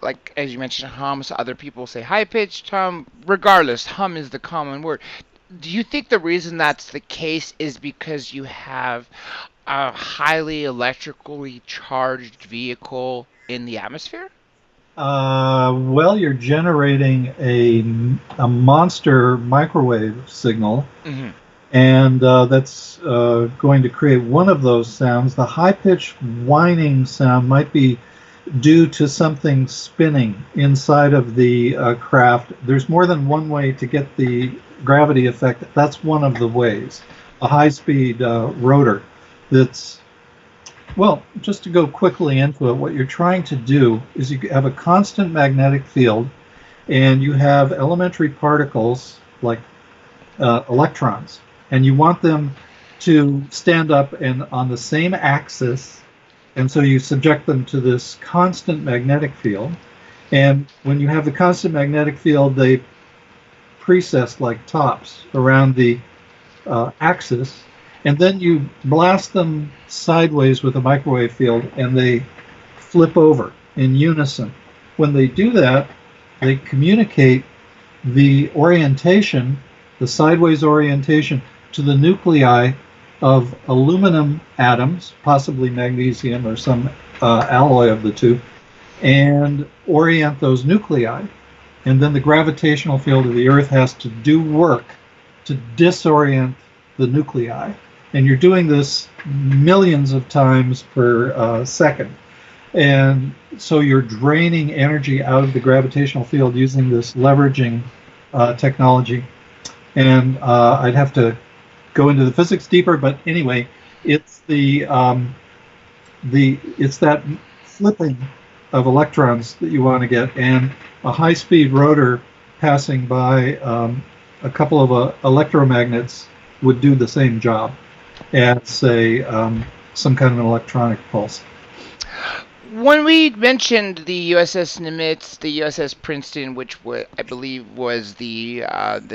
like as you mentioned, hums, other people say high-pitched hum, regardless, hum is the common word. Do you think the reason that's the case is because you have a highly electrically charged vehicle in the atmosphere? Well, you're generating a monster microwave signal. And that's going to create one of those sounds. The high-pitched whining sound might be due to something spinning inside of the craft. There's more than one way to get the gravity effect. That's one of the ways. A high-speed rotor that's, well, just to go quickly into it, what you're trying to do is you have a constant magnetic field, and you have elementary particles like electrons. And you want them to stand up and on the same axis, and so you subject them to this constant magnetic field. And when you have the constant magnetic field, they precess like tops around the axis, and then you blast them sideways with a microwave field, and they flip over in unison. When they do that, they communicate the orientation, the sideways orientation, to the nuclei of aluminum atoms, possibly magnesium or some alloy of the two, and orient those nuclei. And then the gravitational field of the Earth has to do work to disorient the nuclei. And you're doing this millions of times per second. And so you're draining energy out of the gravitational field using this leveraging technology. And I'd have to go into the physics deeper, but anyway, it's it's that flipping of electrons that you want to get, and a high-speed rotor passing by a couple of electromagnets would do the same job as, say, some kind of an electronic pulse. When we mentioned the USS Nimitz, the USS Princeton, which I believe was the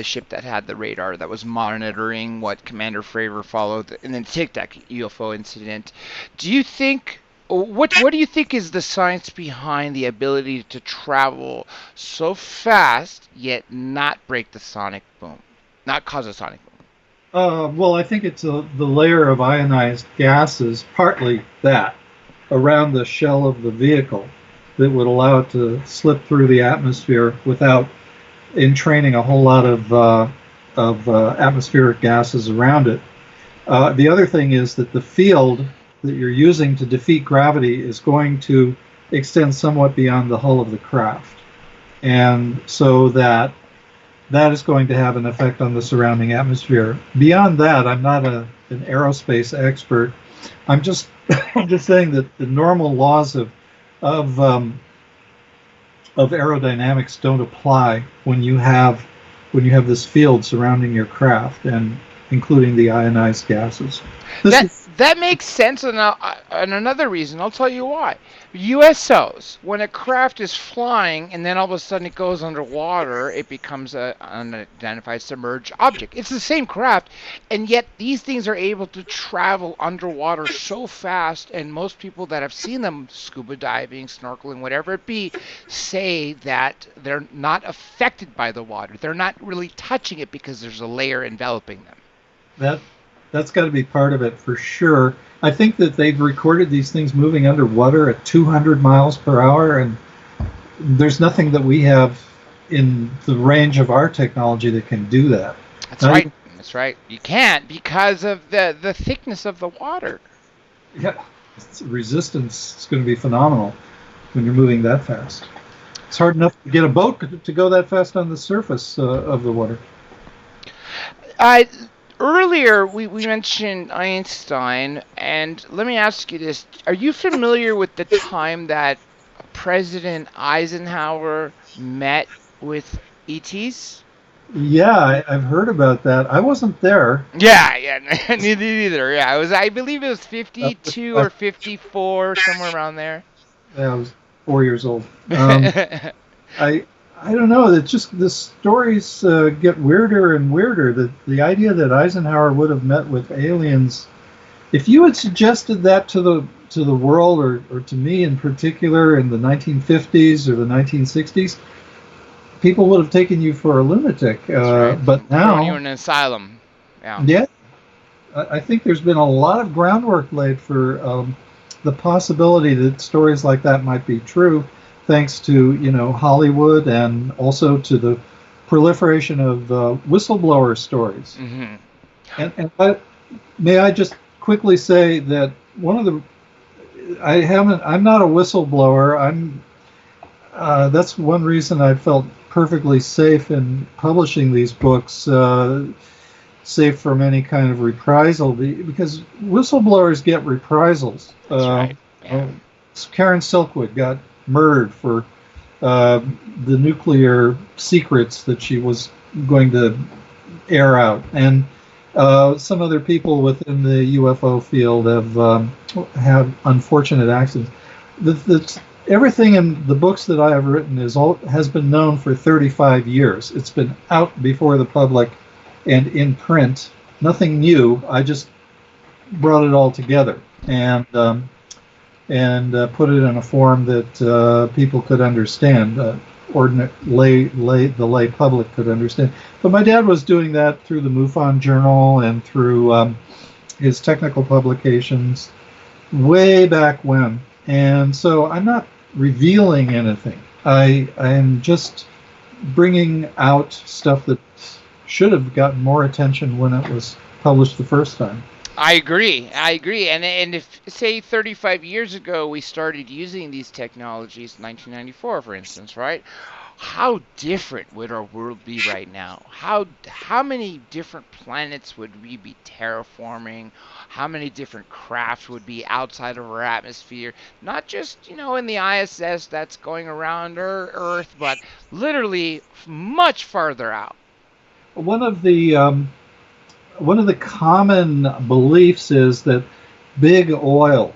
ship that had the radar that was monitoring what Commander Fravor followed, and then Tic Tac UFO incident, do you think, what do you think is the science behind the ability to travel so fast yet not break the sonic boom, not cause a sonic boom? Well, I think it's the layer of ionized gases, partly that, around the shell of the vehicle that would allow it to slip through the atmosphere without entraining a whole lot of atmospheric gases around it. The other thing is that the field that you're using to defeat gravity is going to extend somewhat beyond the hull of the craft. And so that is going to have an effect on the surrounding atmosphere. Beyond that, I'm not an aerospace expert. I'm just saying that the normal laws of aerodynamics don't apply when you have this field surrounding your craft, and including the ionized gases. That makes sense, and another reason, I'll tell you why. USOs, when a craft is flying and then all of a sudden it goes underwater, it becomes an unidentified submerged object. It's the same craft, and yet these things are able to travel underwater so fast, and most people that have seen them scuba diving, snorkeling, whatever it be, say that they're not affected by the water. They're not really touching it because there's a layer enveloping them. That's got to be part of it for sure. I think that they've recorded these things moving underwater at 200 miles per hour, and there's nothing that we have in the range of our technology that can do that. That's right. That's right. You can't, because of the thickness of the water. Yeah, resistance is going to be phenomenal when you're moving that fast. It's hard enough to get a boat to go that fast on the surface of the water. Earlier, we mentioned Einstein, and let me ask you this. Are you familiar with the time that President Eisenhower met with ETs? Yeah, I've heard about that. I wasn't there. Yeah, neither. Yeah, I believe it was 52 or 54, somewhere around there. Yeah, I was 4 years old. I don't know. It's just the stories get weirder and weirder. The idea that Eisenhower would have met with aliens, if you had suggested that to the world, or to me in particular, in the 1950s or the 1960s, people would have taken you for a lunatic. Right. But now you're in an asylum. Yeah. I think there's been a lot of groundwork laid for the possibility that stories like that might be true, thanks to Hollywood, and also to the proliferation of whistleblower stories. Mm-hmm. And may I just quickly say that I'm not a whistleblower. That's one reason I felt perfectly safe in publishing these books, safe from any kind of reprisal, because whistleblowers get reprisals. That's right. Yeah. Karen Silkwood got murdered for the nuclear secrets that she was going to air out, and some other people within the UFO field have had unfortunate accidents. Everything in the books that I have written has been known for 35 years. It's been out before the public and in print. Nothing new. I just brought it all together and put it in a form that people could understand, the lay public could understand. But my dad was doing that through the MUFON Journal and through his technical publications way back when. And so I'm not revealing anything. I am just bringing out stuff that should have gotten more attention when it was published the first time. I agree. And if, say, 35 years ago we started using these technologies, 1994, for instance, right? How different would our world be right now? How many different planets would we be terraforming? How many different crafts would be outside of our atmosphere? Not just, in the ISS that's going around Earth, but literally much farther out. One of the common beliefs is that big oil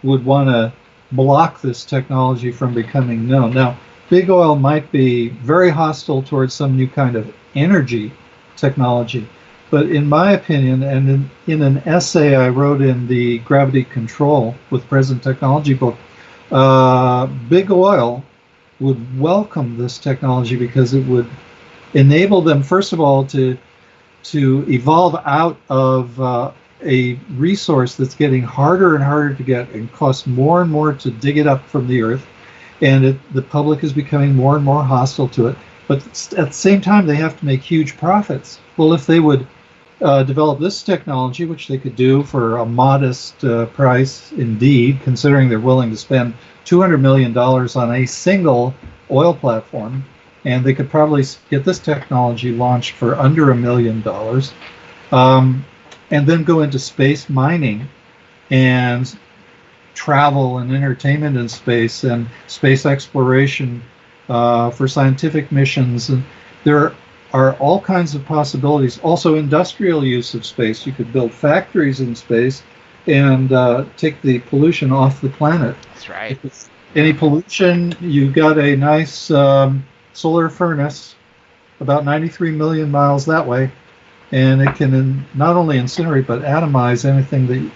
would want to block this technology from becoming known. Now, big oil might be very hostile towards some new kind of energy technology, but in my opinion, and in an essay I wrote in the Gravity Control with Present Technology book, big oil would welcome this technology because it would enable them, first of all, to evolve out of a resource that's getting harder and harder to get and costs more and more to dig it up from the earth, and the public is becoming more and more hostile to it. But at the same time, they have to make huge profits. Well, if they would develop this technology, which they could do for a modest price indeed, considering they're willing to spend $200 million on a single oil platform, and they could probably get this technology launched for under $1 million, and then go into space mining and travel and entertainment in space and space exploration for scientific missions. And there are all kinds of possibilities. Also, industrial use of space. You could build factories in space and take the pollution off the planet. That's right. If it's any pollution, you've got a nice solar furnace about 93 million miles that way, and it can not only incinerate but atomize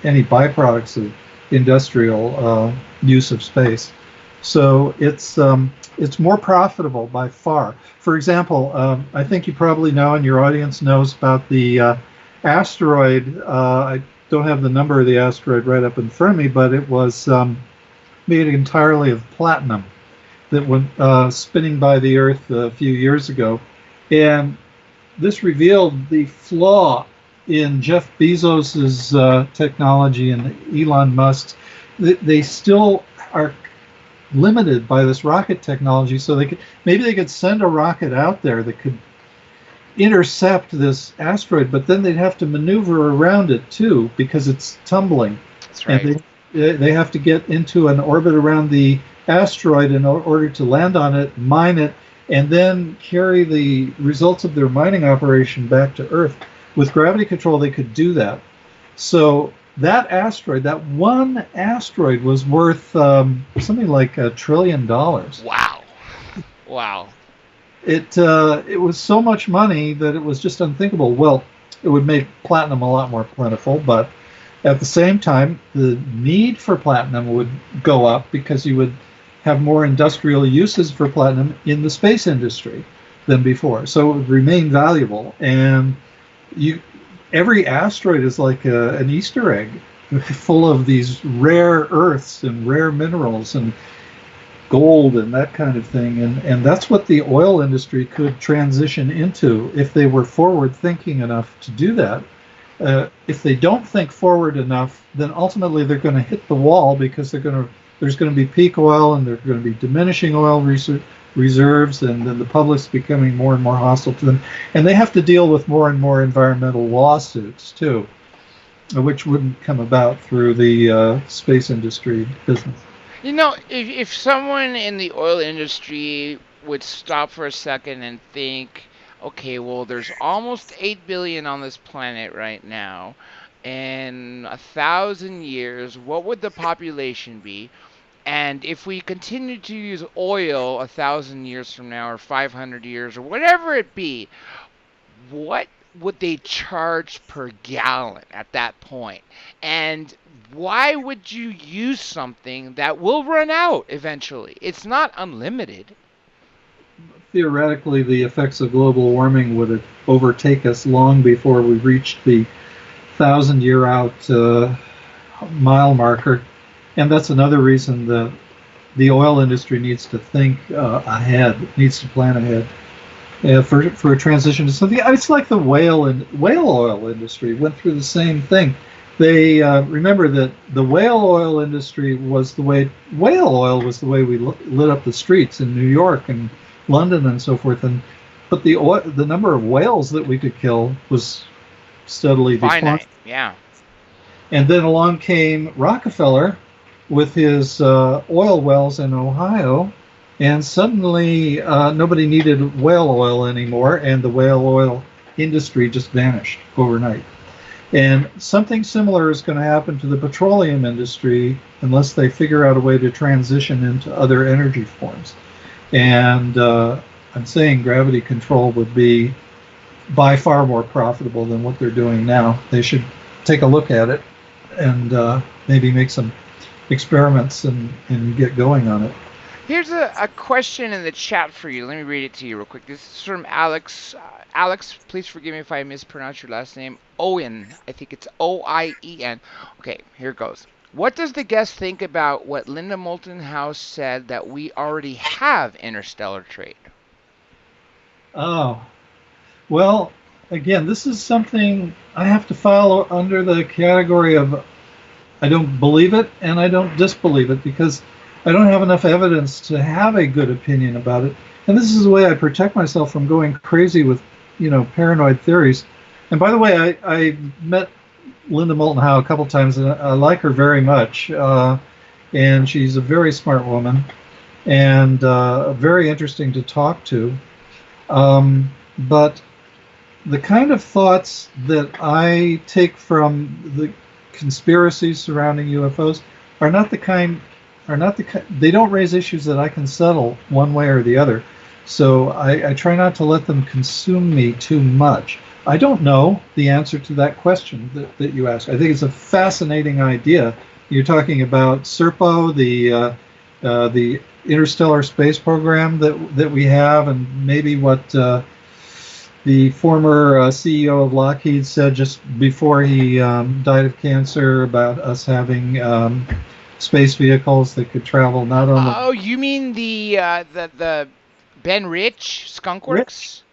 any byproducts of industrial use of space. So it's more profitable by far. For example, I think you probably know, and your audience knows, about the asteroid. I don't have the number of the asteroid right up in front of me, but it was made entirely of platinum that went spinning by the Earth a few years ago. And this revealed the flaw in Jeff Bezos's technology and Elon Musk's. They still are limited by this rocket technology, so maybe they could send a rocket out there that could intercept this asteroid, but then they'd have to maneuver around it too because it's tumbling. That's right. And they have to get into an orbit around the asteroid in order to land on it, mine it, and then carry the results of their mining operation back to Earth. With gravity control, they could do that. So that one asteroid was worth something like $1 trillion. Wow. It was so much money that it was just unthinkable. Well, it would make platinum a lot more plentiful, but at the same time, the need for platinum would go up because you would have more industrial uses for platinum in the space industry than before. So it would remain valuable. And every asteroid is like an Easter egg full of these rare earths and rare minerals and gold and that kind of thing. And that's what the oil industry could transition into if they were forward thinking enough to do that. If they don't think forward enough, then ultimately they're going to hit the wall because there's going to be peak oil and there's going to be diminishing oil reserves, and then the public's becoming more and more hostile to them. And they have to deal with more and more environmental lawsuits too, which wouldn't come about through the space industry business. If someone in the oil industry would stop for a second and think, okay, well, there's almost 8 billion on this planet right now. In 1,000 years, what would the population be? And if we continue to use oil 1,000 years from now, or 500 years, or whatever it be, what would they charge per gallon at that point? And why would you use something that will run out eventually? It's not unlimited. Theoretically, the effects of global warming would overtake us long before we reached the 1,000-year out mile marker. And that's another reason that the oil industry needs to think ahead, needs to plan ahead for a transition to something. It's like the whale oil industry went through the same thing. They remember that the whale oil industry was the way we lit up the streets in New York and London and so forth. But the number of whales that we could kill was steadily declining. Yeah. And then along came Rockefeller with his oil wells in Ohio, and suddenly nobody needed whale oil anymore, and the whale oil industry just vanished overnight. And something similar is going to happen to the petroleum industry unless they figure out a way to transition into other energy forms. And I'm saying gravity control would be by far more profitable than what they're doing now. They should take a look at it and maybe make some experiments and get going on it. Here's a question in the chat for you. Let me read it to you real quick. This is from Alex. Alex, please forgive me if I mispronounce your last name. Owen. I think it's Oien. Okay, here it goes. What does the guest think about what Linda Moulton House said that we already have interstellar trade? Oh, well, again, this is something I have to file under the category of I don't believe it and I don't disbelieve it, because I don't have enough evidence to have a good opinion about it. And this is the way I protect myself from going crazy with, paranoid theories. And by the way, I met Linda Moulton Howe a couple times, and I like her very much. And she's a very smart woman and very interesting to talk to. But the kind of thoughts that I take from the conspiracies surrounding UFOs are not the kind. They don't raise issues that I can settle one way or the other. So I try not to let them consume me too much. I don't know the answer to that question that you asked. I think it's a fascinating idea. You're talking about SERPO, the interstellar space program that we have, and maybe what the former CEO of Lockheed said just before he died of cancer about us having space vehicles that could travel not only. Oh, you mean the Ben Rich Skunk Works?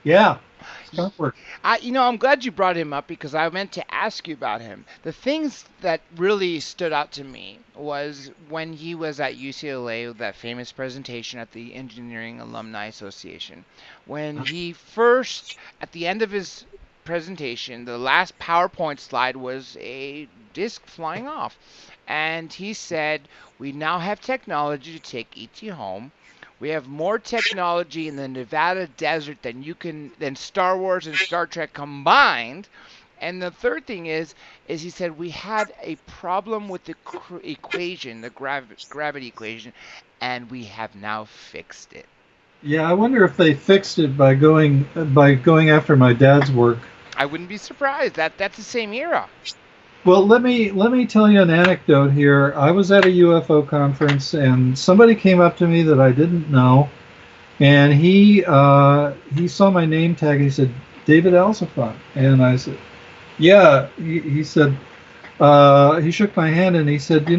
Yeah, Skunk Works. I'm glad you brought him up, because I meant to ask you about him. The things that really stood out to me was when he was at UCLA with that famous presentation at the Engineering Alumni Association. When he first, at the end of his presentation, the last PowerPoint slide was a disc flying off. And he said, we now have technology to take ET home. We have more technology in the Nevada desert than Star Wars and Star Trek combined. And the third thing is he said we had a problem with the equation, the gravity equation, and we have now fixed it. Yeah, I wonder if they fixed it by going after my dad's work. I wouldn't be surprised. That's the same era. Well, let me tell you an anecdote here. I was at a UFO conference, and somebody came up to me that I didn't know, and he saw my name tag. He said, David Alzofon, and I said, yeah. He said, he shook my hand, and he said,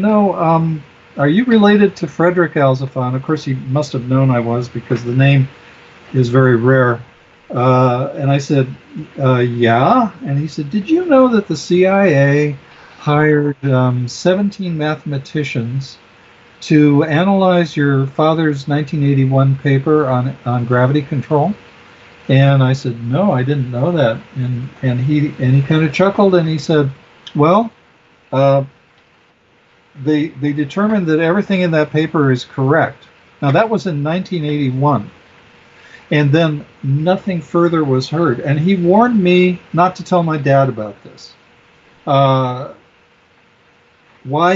are you related to Frederick Alzofon? Of course, he must have known I was, because the name is very rare. And I said, yeah. And he said, did you know that the CIA hired 17 mathematicians to analyze your father's 1981 paper on gravity control? And I said, no, I didn't know that. And he kind of chuckled, and he said, well, they determined that everything in that paper is correct. Now, that was in 1981. And then nothing further was heard. And he warned me not to tell my dad about this. Why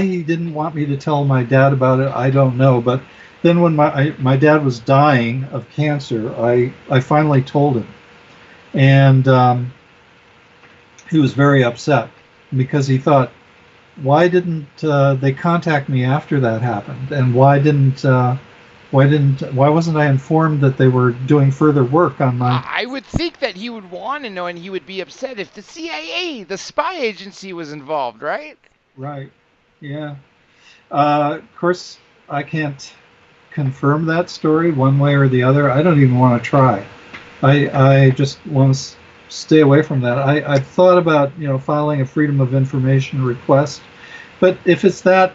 he didn't want me to tell my dad about it, I don't know. But then when my dad was dying of cancer, I finally told him. And he was very upset, because he thought, why didn't they contact me after that happened? And why didn't Why wasn't I informed that they were doing further work on my? I would think that he would want to know, and he would be upset if the CIA, the spy agency, was involved, right? Right. Yeah. Of course, I can't confirm that story one way or the other. I don't even want to try. I just want to stay away from that. I've thought about filing a Freedom of Information request, but if it's that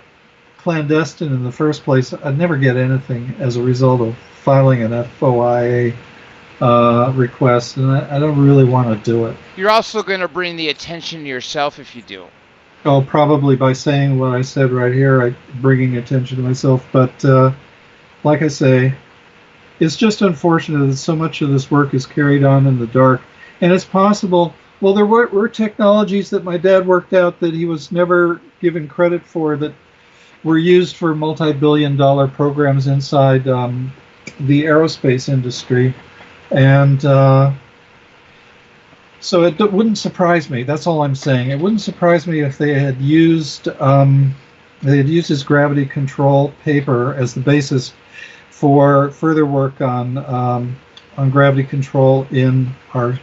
clandestine in the first place, I'd never get anything as a result of filing an FOIA request, and I don't really want to do it. You're also going to bring the attention to yourself if you do. Oh, probably by saying what I said right here, I'm bringing attention to myself. But like I say, it's just unfortunate that so much of this work is carried on in the dark. And it's possible, well, there were technologies that my dad worked out that he was never given credit for that were used for multi-billion-dollar programs inside the aerospace industry. And so it wouldn't surprise me. That's all I'm saying. It wouldn't surprise me if they had used his gravity control paper as the basis for further work on gravity control in our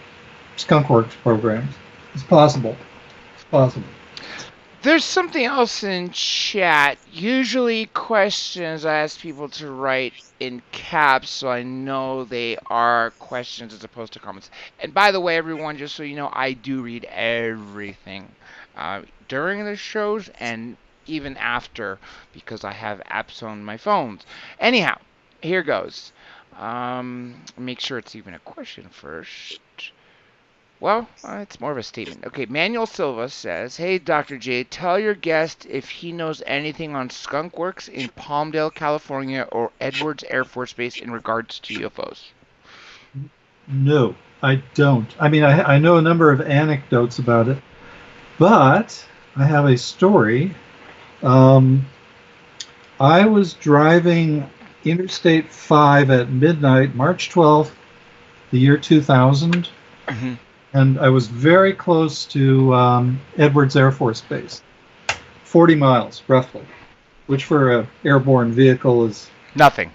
skunkworks programs. It's possible. It's possible. There's something else in chat. Usually questions I ask people to write in caps so I know they are questions as opposed to comments. And by the way, everyone, just so you know, I do read everything during the shows and even after because I have apps on my phones. Anyhow, here goes. Make sure it's even a question first. Well, it's more of a statement. Okay, Manuel Silva says, "Hey, Dr. J, tell your guest if he knows anything on skunk works in Palmdale, California, or Edwards Air Force Base in regards to UFOs." No, I don't. I mean, I know a number of anecdotes about it, but I have a story. I was driving Interstate 5 at midnight, March 12th, the year 2000. Mm-hmm. And I was very close to Edwards Air Force Base, 40 miles roughly, which for an airborne vehicle is nothing.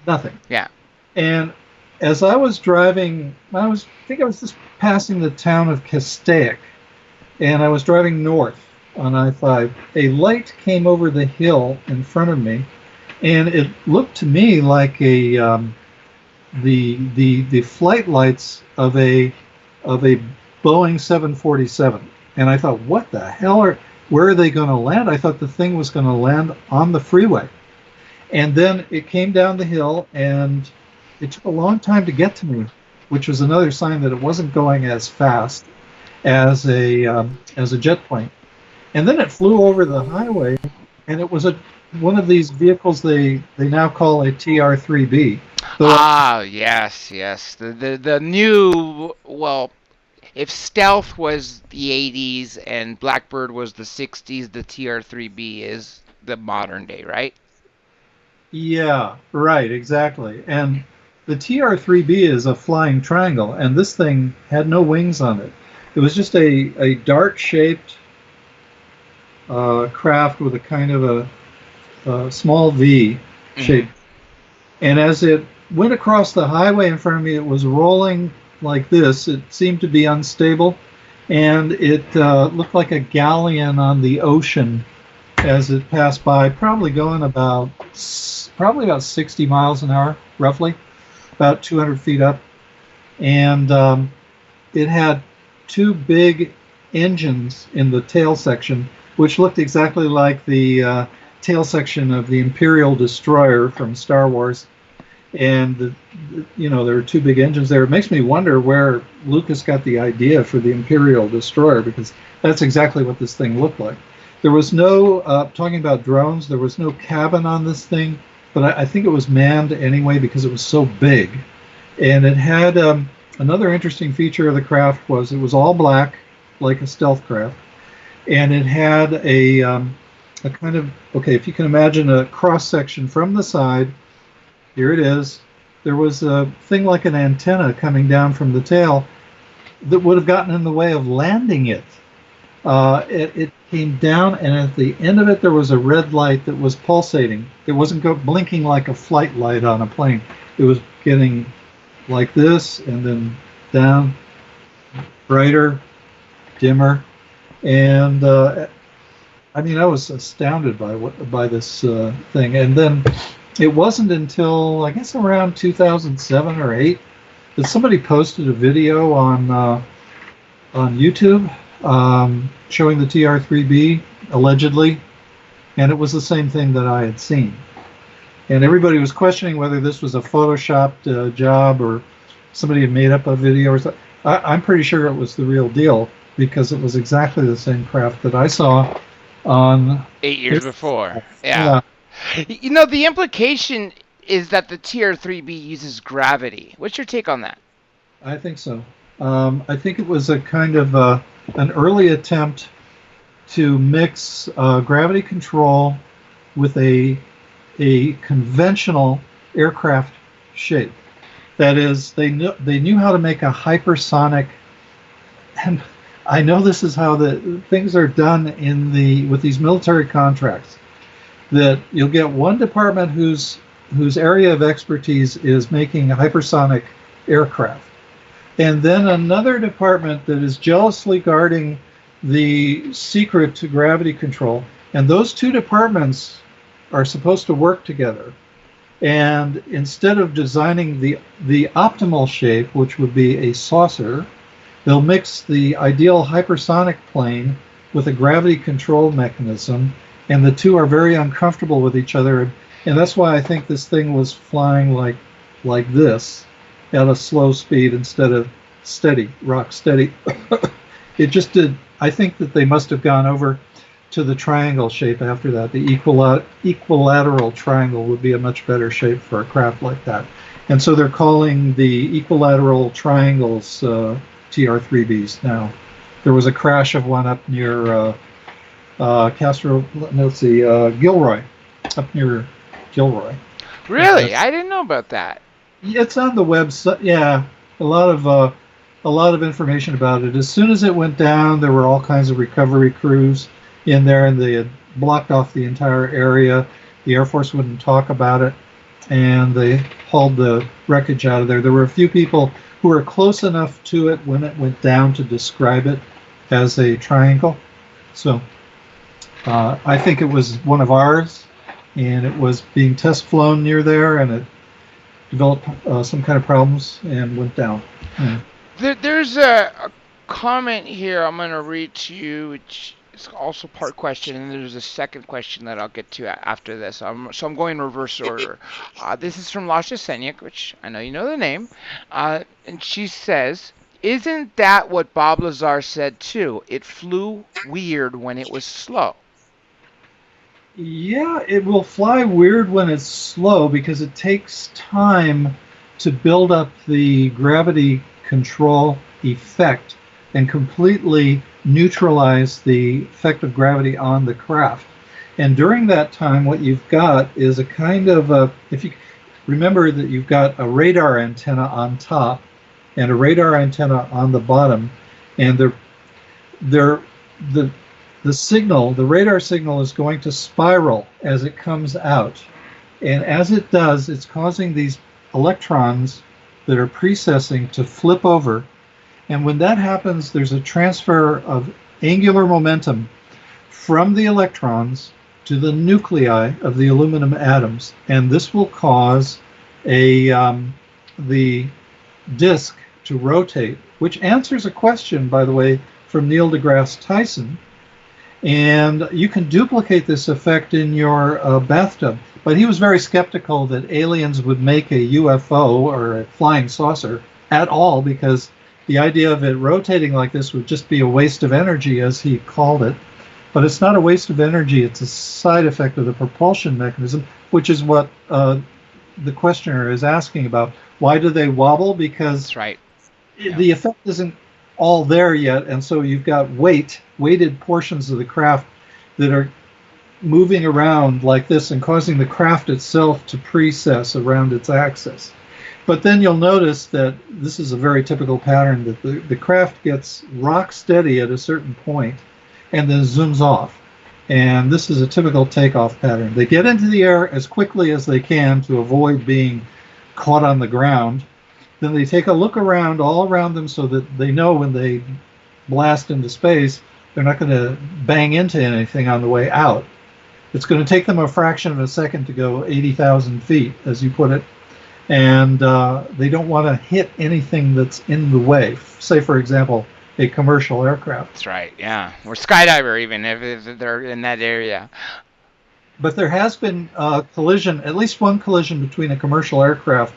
Nothing. Yeah. And as I was driving, I think I was just passing the town of Castaic, and I was driving north on I-5. A light came over the hill in front of me, and it looked to me like the flight lights of a Boeing 747, and I thought, what the hell where are they going to land? I thought the thing was going to land on the freeway, and then it came down the hill, and it took a long time to get to me, which was another sign that it wasn't going as fast as a jet plane. And then it flew over the highway, and it was one of these vehicles they now call a TR-3B. Yes. The new, well, if Stealth was the 80s and Blackbird was the 60s, the TR-3B is the modern day, right? Yeah, right, exactly. And the TR-3B is a flying triangle, and this thing had no wings on it. It was just a dart-shaped craft with a kind of a small V shape. Mm-hmm. And as it went across the highway in front of me, it was rolling like this. It seemed to be unstable, and it looked like a galleon on the ocean as it passed by, probably going about 60 miles an hour, roughly, about 200 feet up. And it had two big engines in the tail section, which looked exactly like the tail section of the Imperial destroyer from Star Wars. And there were two big engines there. It makes me wonder where Lucas got the idea for the Imperial destroyer, because that's exactly what this thing looked like. There was no, talking about drones, there was no cabin on this thing, but I think it was manned anyway because it was so big. And it had, another interesting feature of the craft was it was all black, like a stealth craft. And it had a kind of, okay, if you can imagine a cross-section from the side, here it is. There was a thing like an antenna coming down from the tail that would have gotten in the way of landing it. It came down, and at the end of it, there was a red light that was pulsating. It wasn't blinking like a flight light on a plane. It was getting like this, and then down, brighter, dimmer, and I mean, I was astounded by this thing. And then it wasn't until I guess around 2007 or 8 that somebody posted a video on YouTube showing the TR-3B allegedly, and it was the same thing that I had seen. And everybody was questioning whether this was a photoshopped job or somebody had made up a video or something. I'm pretty sure it was the real deal because it was exactly the same craft that I saw on 8 years before. Yeah. You know, the implication is that the TR-3B uses gravity. What's your take on that? I think so. I think it was a kind of an early attempt to mix gravity control with a conventional aircraft shape. That is, they knew how to make a hypersonic, and I know this is how the things are done with these military contracts. That you'll get one department whose area of expertise is making hypersonic aircraft, and then another department that is jealously guarding the secret to gravity control. And those two departments are supposed to work together. And instead of designing the optimal shape, which would be a saucer, they'll mix the ideal hypersonic plane with a gravity control mechanism, and the two are very uncomfortable with each other. And that's why I think this thing was flying like this at a slow speed instead of steady, rock steady. It just did. I think that they must have gone over to the triangle shape after that. The equilateral triangle would be a much better shape for a craft like that. And so they're calling the equilateral triangles TR-3Bs now. There was a crash of one up near Gilroy, up near Gilroy. Really? I didn't know about that. It's on the website. Yeah, a lot of information about it. As soon as it went down, there were all kinds of recovery crews in there, and they had blocked off the entire area. The Air Force wouldn't talk about it, and they hauled the wreckage out of there. There were a few people who were close enough to it when it went down to describe it as a triangle. So I think it was one of ours, and it was being test flown near there, and it developed some kind of problems and went down. Yeah. There's a comment here I'm going to read to you, which is also part question, and there's a second question that I'll get to after this. So I'm going in reverse order. This is from Lasha Senyuk, which I know you know the name, and she says, "Isn't that what Bob Lazar said too? It flew weird when it was slow." Yeah, it will fly weird when it's slow because it takes time to build up the gravity control effect and completely neutralize the effect of gravity on the craft. And during that time, what you've got is a kind of if you remember that you've got a radar antenna on top and a radar antenna on the bottom, and the signal, the radar signal, is going to spiral as it comes out. And as it does, it's causing these electrons that are precessing to flip over. And when that happens, there's a transfer of angular momentum from the electrons to the nuclei of the aluminum atoms. And this will cause the disk to rotate, which answers a question, by the way, from Neil deGrasse Tyson. And you can duplicate this effect in your bathtub. But he was very skeptical that aliens would make a UFO or a flying saucer at all, because the idea of it rotating like this would just be a waste of energy, as he called it. But it's not a waste of energy. It's a side effect of the propulsion mechanism, which is what the questioner is asking about. Why do they wobble? Because that's right. The effect isn't all there yet, and so you've got weighted portions of the craft that are moving around like this and causing the craft itself to precess around its axis. But then you'll notice that this is a very typical pattern, that the craft gets rock steady at a certain point, and then zooms off. And this is a typical takeoff pattern. They get into the air as quickly as they can to avoid being caught on the ground. Then they take a look around, all around them, so that they know when they blast into space, they're not going to bang into anything on the way out. It's going to take them a fraction of a second to go 80,000 feet, as you put it, and they don't want to hit anything that's in the way. Say, for example, a commercial aircraft. That's right, yeah. Or skydiver, even, if they're in that area. But there has been a collision, at least one collision between a commercial aircraft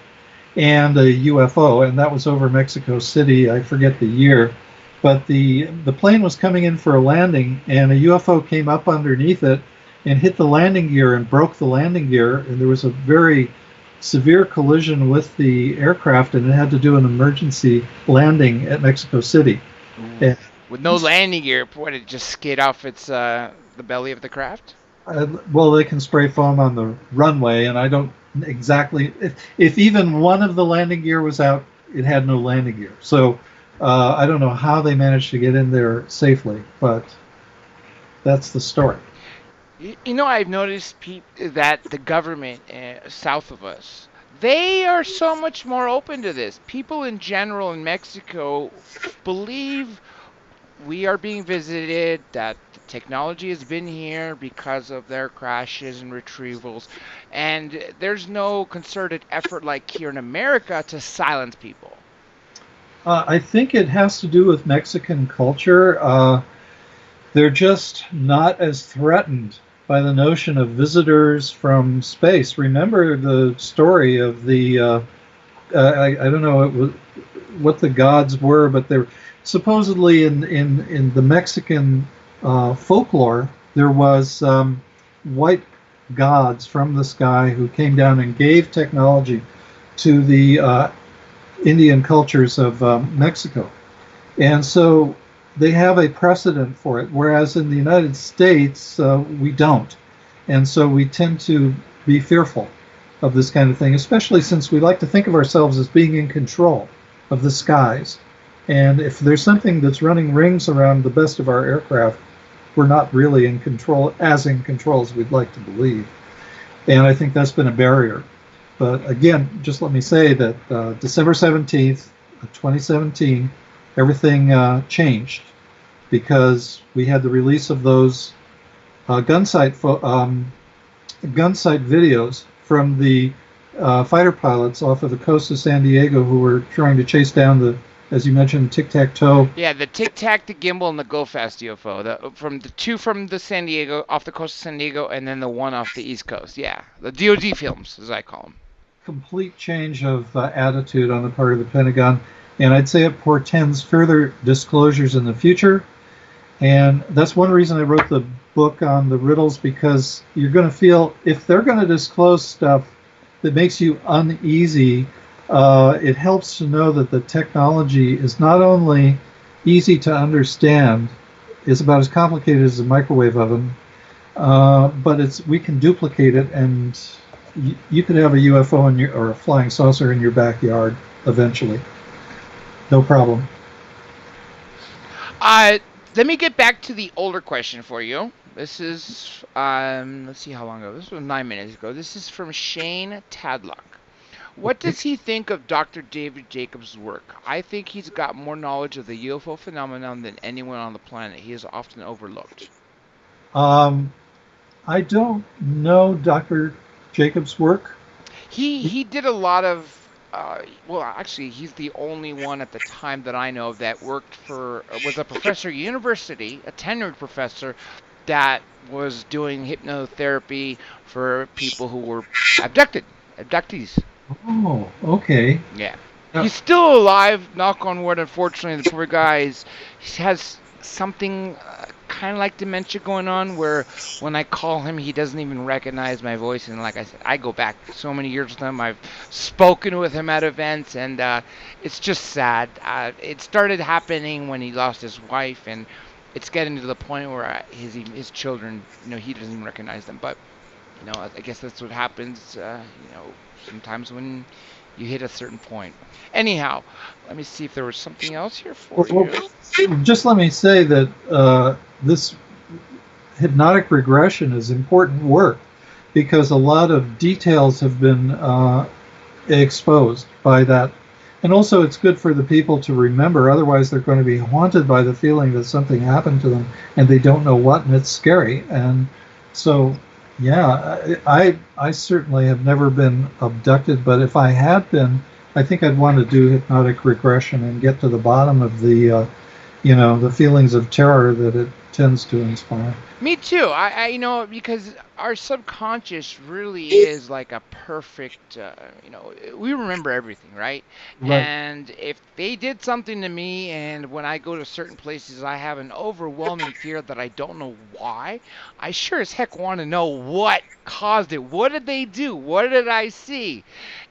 and a UFO, and that was over Mexico City. I forget the year. But the plane was coming in for a landing, and a UFO came up underneath it and hit the landing gear and broke the landing gear, and there was a very severe collision with the aircraft, and it had to do an emergency landing at Mexico City. And, with no landing gear, what, it just skid off its the belly of the craft? Well, they can spray foam on the runway, and I don't exactly... If even one of the landing gear was out, it had no landing gear. So I don't know how they managed to get in there safely, but that's the story. You know, I've noticed that the government south of us, they are so much more open to this. People in general in Mexico believe we are being visited, that the technology has been here because of their crashes and retrievals, and there's no concerted effort like here in America to silence people. I think it has to do with Mexican culture. They're just not as threatened by the notion of visitors from space. Remember the story of the, I don't know what the gods were, but they're supposedly in the Mexican folklore, there was white gods from the sky who came down and gave technology to the Indian cultures of Mexico. And so they have a precedent for it, whereas in the United States, we don't. And so we tend to be fearful of this kind of thing, especially since we like to think of ourselves as being in control of the skies. And if there's something that's running rings around the best of our aircraft, we're not really in control as we'd like to believe. And I think that's been a barrier. But again, just let me say that December 17th, 2017, everything changed because we had the release of those gun sight videos from the fighter pilots off of the coast of San Diego who were trying to chase down the, as you mentioned, tic-tac-toe. Yeah, the tic-tac, the gimbal, and the go-fast UFO. The two from the San Diego, off the coast of San Diego, and then the one off the East Coast. Yeah, the DoD films, as I call them. Complete change of attitude on the part of the Pentagon, and I'd say it portends further disclosures in the future. And that's one reason I wrote the book on the riddles, because you're going to feel, if they're going to disclose stuff that makes you uneasy, it helps to know that the technology is not only easy to understand, it's about as complicated as a microwave oven, but we can duplicate it, and you could have a UFO or a flying saucer in your backyard eventually. No problem. Let me get back to the older question for you. This is, let's see how long ago. This was 9 minutes ago. This is from Shane Tadlock. What does he think of Dr. David Jacobs' work? I think he's got more knowledge of the UFO phenomenon than anyone on the planet. He is often overlooked. I don't know Dr. Jacobs' work. He did a lot of, well, actually, he's the only one at the time that I know that was a professor at university, a tenured professor, that was doing hypnotherapy for people who were abductees. Oh, okay. Yeah. He's still alive, knock on wood. Unfortunately, the poor guy has something kind of like dementia going on, where when I call him, he doesn't even recognize my voice. And like I said, I go back so many years with him. I've spoken with him at events, and it's just sad. It started happening when he lost his wife, and it's getting to the point where his children, he doesn't even recognize them. But I guess that's what happens, sometimes when you hit a certain point. Anyhow, let me see if there was something else here for you. Just let me say that this hypnotic regression is important work because a lot of details have been exposed by that. And also, it's good for the people to remember. Otherwise, they're going to be haunted by the feeling that something happened to them and they don't know what, and it's scary. And so, yeah, I certainly have never been abducted, but if I had been, I think I'd want to do hypnotic regression and get to the bottom of the feelings of terror that it tends to inspire. Me too. Because our subconscious really is like a perfect, we remember everything, right? Right. And if they did something to me, and when I go to certain places, I have an overwhelming fear that I don't know why, I sure as heck want to know what caused it. What did they do? What did I see?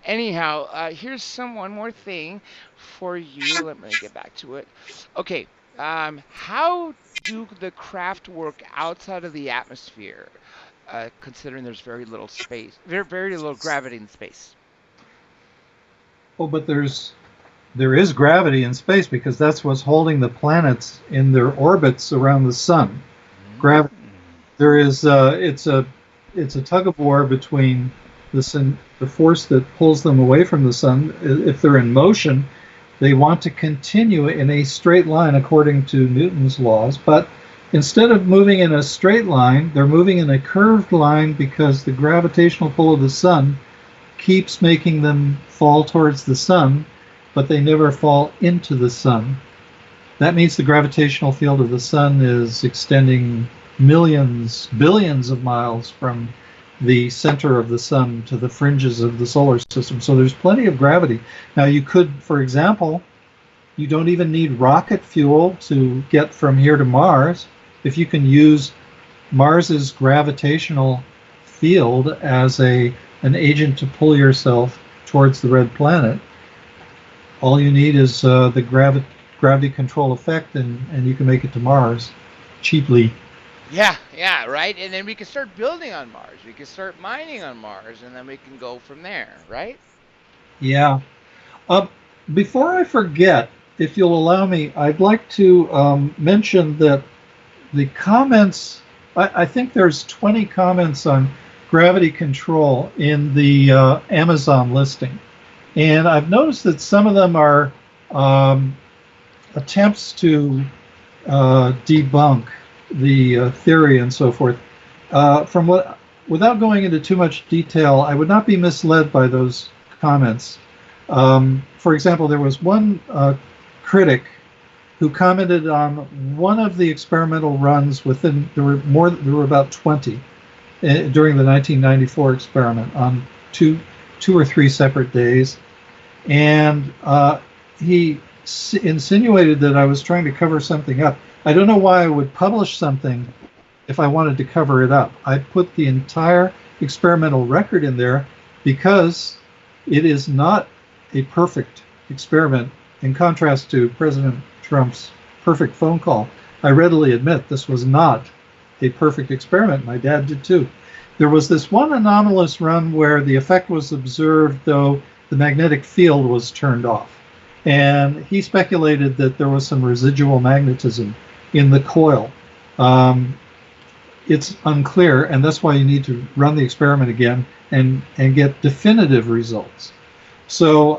Anyhow, here's one more thing for you. Let me get back to it. Okay. How do the craft work outside of the atmosphere, considering there's very little space, very little gravity in space? Oh, but there is gravity in space because that's what's holding the planets in their orbits around the sun. Gravity. Mm. There is it's a tug of war between the force that pulls them away from the sun. If they're in motion, they want to continue in a straight line according to Newton's laws, but instead of moving in a straight line, they're moving in a curved line because the gravitational pull of the sun keeps making them fall towards the sun, but they never fall into the sun. That means the gravitational field of the sun is extending millions, billions of miles from the center of the sun to the fringes of the solar system. So there's plenty of gravity. Now you could, for example, you don't even need rocket fuel to get from here to Mars. If you can use Mars's gravitational field as an agent to pull yourself towards the red planet, all you need is the gravity control effect, and you can make it to Mars cheaply. Yeah, right. And then we can start building on Mars. We can start mining on Mars, and then we can go from there, right? Yeah. Uh, Before I forget, if you'll allow me, I'd like to mention that the comments, I think there's 20 comments on gravity control in the Amazon listing. And I've noticed that some of them are attempts to debunk the theory and so forth. Without going into too much detail, I would not be misled by those comments. For example, there was one critic who commented on one of the experimental runs there were about 20 during the 1994 experiment on two or three separate days, and he insinuated that I was trying to cover something up. I don't know why I would publish something if I wanted to cover it up. I put the entire experimental record in there because it is not a perfect experiment, in contrast to President Trump's perfect phone call. I readily admit this was not a perfect experiment. My dad did too. There was this one anomalous run where the effect was observed, though the magnetic field was turned off. And he speculated that there was some residual magnetism in the coil. It's unclear, and that's why you need to run the experiment again and get definitive results. So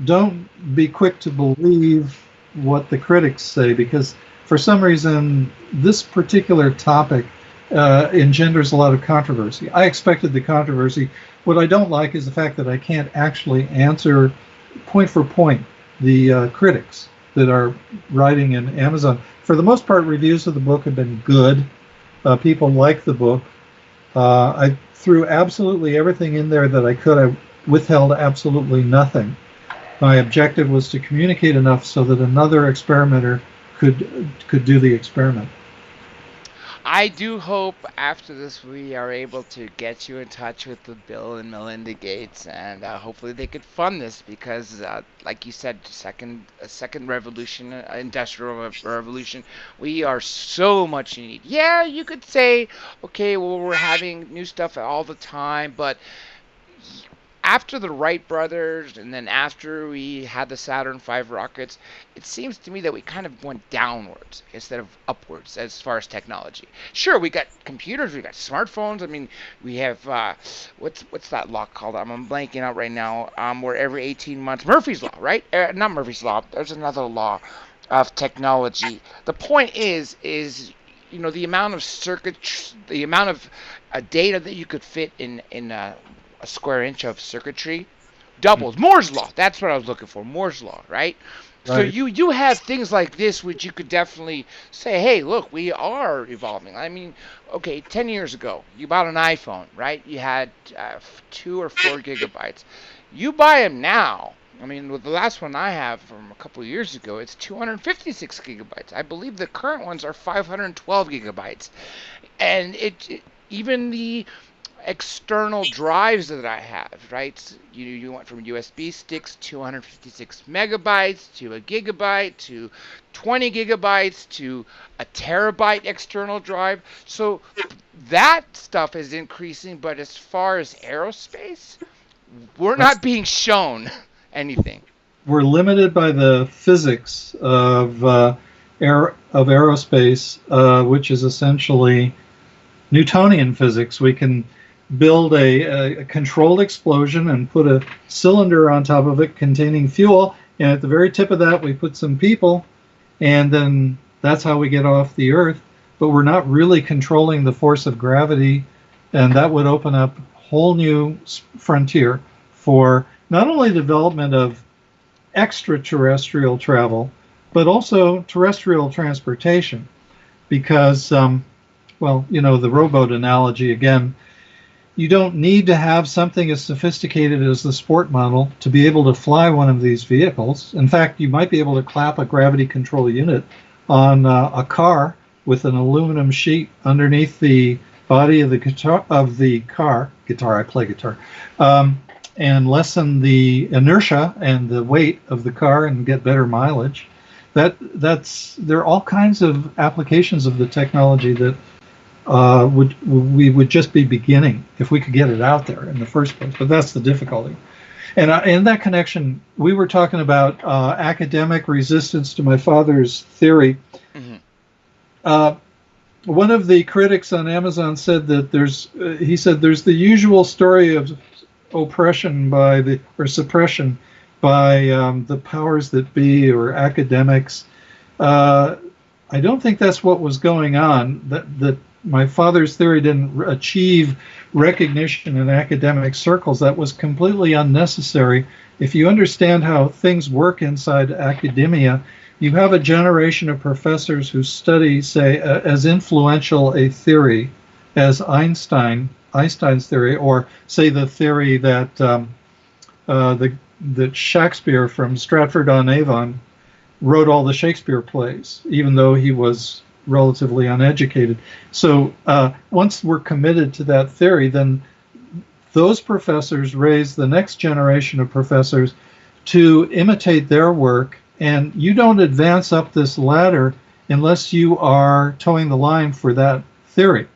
don't be quick to believe what the critics say, because for some reason this particular topic engenders a lot of controversy. I expected the controversy. What I don't like is the fact that I can't actually answer point for point the critics that are writing in Amazon. For the most part, reviews of the book have been good. People like the book. I threw absolutely everything in there that I could. I withheld absolutely nothing. My objective was to communicate enough so that another experimenter could do the experiment. I do hope after this we are able to get you in touch with the Bill and Melinda Gates, and hopefully they could fund this because, like you said, second revolution, industrial revolution, we are so much in need. Yeah, you could say, okay, well, we're having new stuff all the time, but after the Wright brothers, and then after we had the Saturn V rockets, it seems to me that we kind of went downwards instead of upwards as far as technology. Sure, we got computers, we got smartphones. I mean, we have what's that law called? I'm blanking out right now. Where every 18 months, Murphy's Law, right? Not Murphy's Law. There's another law of technology. The point is the amount of the amount of data that you could fit in a square inch of circuitry doubles. Moore's law. That's what I was looking for. Moore's law, right? So Right. you have things like this which you could definitely say, hey, look, we are evolving. I mean, okay, 10 years ago, you bought an iPhone, right? You had 2 or 4 gigabytes. You buy them now. I mean, with the last one I have from a couple of years ago, it's 256 gigabytes. I believe the current ones are 512 gigabytes. And even the external drives that I have, right? You went from USB sticks, 256 megabytes, to a gigabyte, to 20 gigabytes, to a terabyte external drive. So that stuff is increasing, but as far as aerospace, we're not being shown anything. We're limited by the physics of aerospace, which is essentially Newtonian physics. We can build a controlled explosion and put a cylinder on top of it containing fuel, and at the very tip of that we put some people, and then that's how we get off the Earth. But we're not really controlling the force of gravity, and that would open up a whole new frontier for not only development of extraterrestrial travel, but also terrestrial transportation. Because, the rowboat analogy again, you don't need to have something as sophisticated as the sport model to be able to fly one of these vehicles. In fact, you might be able to clap a gravity control unit on a car with an aluminum sheet underneath the body of the car. I play guitar. And lessen the inertia and the weight of the car and get better mileage. There are all kinds of applications of the technology that we would just be beginning if we could get it out there in the first place. But that's the difficulty. And in that connection, we were talking about academic resistance to my father's theory. Mm-hmm. One of the critics on Amazon said that there's the usual story of oppression or suppression by the powers that be or academics. I don't think that's what was going on. That my father's theory didn't achieve recognition in academic circles. That was completely unnecessary. If you understand how things work inside academia, you have a generation of professors who study, say, as influential a theory as Einstein's theory, or say the theory that that Shakespeare from Stratford-on-Avon wrote all the Shakespeare plays, even though he was relatively uneducated. So once we're committed to that theory, then those professors raise the next generation of professors to imitate their work, and you don't advance up this ladder unless you are towing the line for that theory.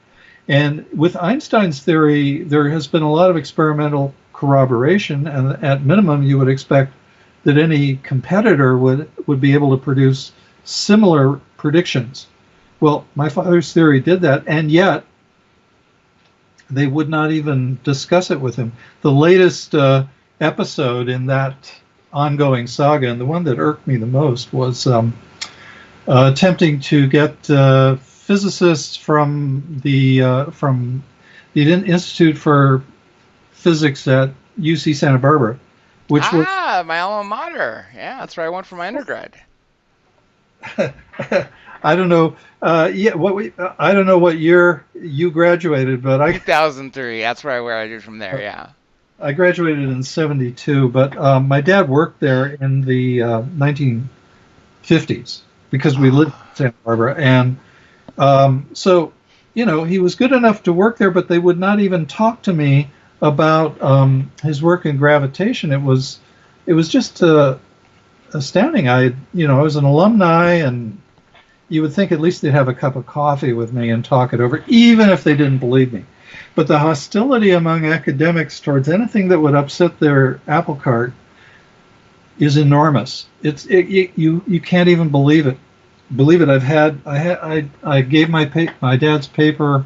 And with Einstein's theory, there has been a lot of experimental corroboration, and at minimum, you would expect that any competitor would be able to produce similar predictions. Well, my father's theory did that, and yet they would not even discuss it with him. The latest episode in that ongoing saga, and the one that irked me the most, was attempting to get physicists from the Institute for Physics at UC Santa Barbara, which was my alma mater. Yeah, that's where I went for my undergrad. I don't know. I don't know what year you graduated, but 2003. That's where I graduated from there. Yeah. I graduated in '72, but my dad worked there in the 1950s because we lived in Santa Barbara, and so he was good enough to work there, but they would not even talk to me about his work in gravitation. It was just astounding. I was an alumni, and you would think at least they'd have a cup of coffee with me and talk it over, even if they didn't believe me. But the hostility among academics towards anything that would upset their apple cart is enormous. You can't even believe it. Believe it. I gave my dad's paper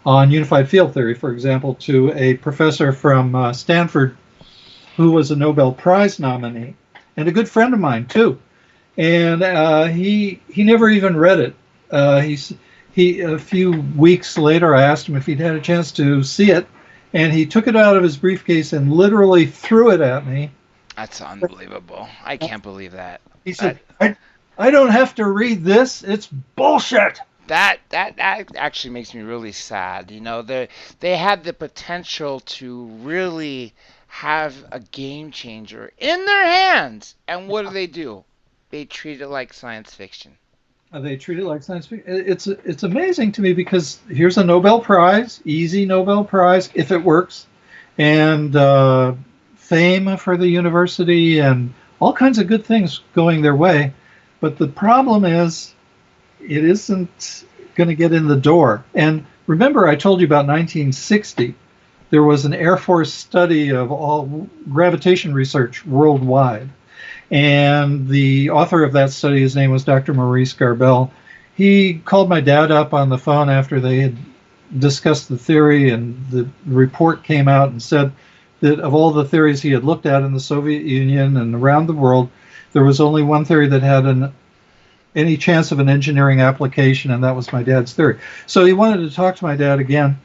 on unified field theory, for example, to a professor from Stanford who was a Nobel Prize nominee and a good friend of mine too. And he never even read it. He a few weeks later, I asked him if he'd had a chance to see it, and he took it out of his briefcase and literally threw it at me. That's unbelievable. I can't believe that. He said, I don't have to read this. It's bullshit. That actually makes me really sad. You know, they had the potential to really have a game changer in their hands, and what do? They treat it like science fiction. They treat it like science fiction. It's amazing to me because here's a Nobel Prize, easy Nobel Prize if it works, and fame for the university and all kinds of good things going their way. But the problem is, it isn't going to get in the door. And remember, I told you about 1960. There was an Air Force study of all gravitation research worldwide. And the author of that study, his name was Dr. Maurice Garbel. He called my dad up on the phone after they had discussed the theory, and the report came out and said that of all the theories he had looked at in the Soviet Union and around the world, there was only one theory that had any chance of an engineering application, and that was my dad's theory. So he wanted to talk to my dad again,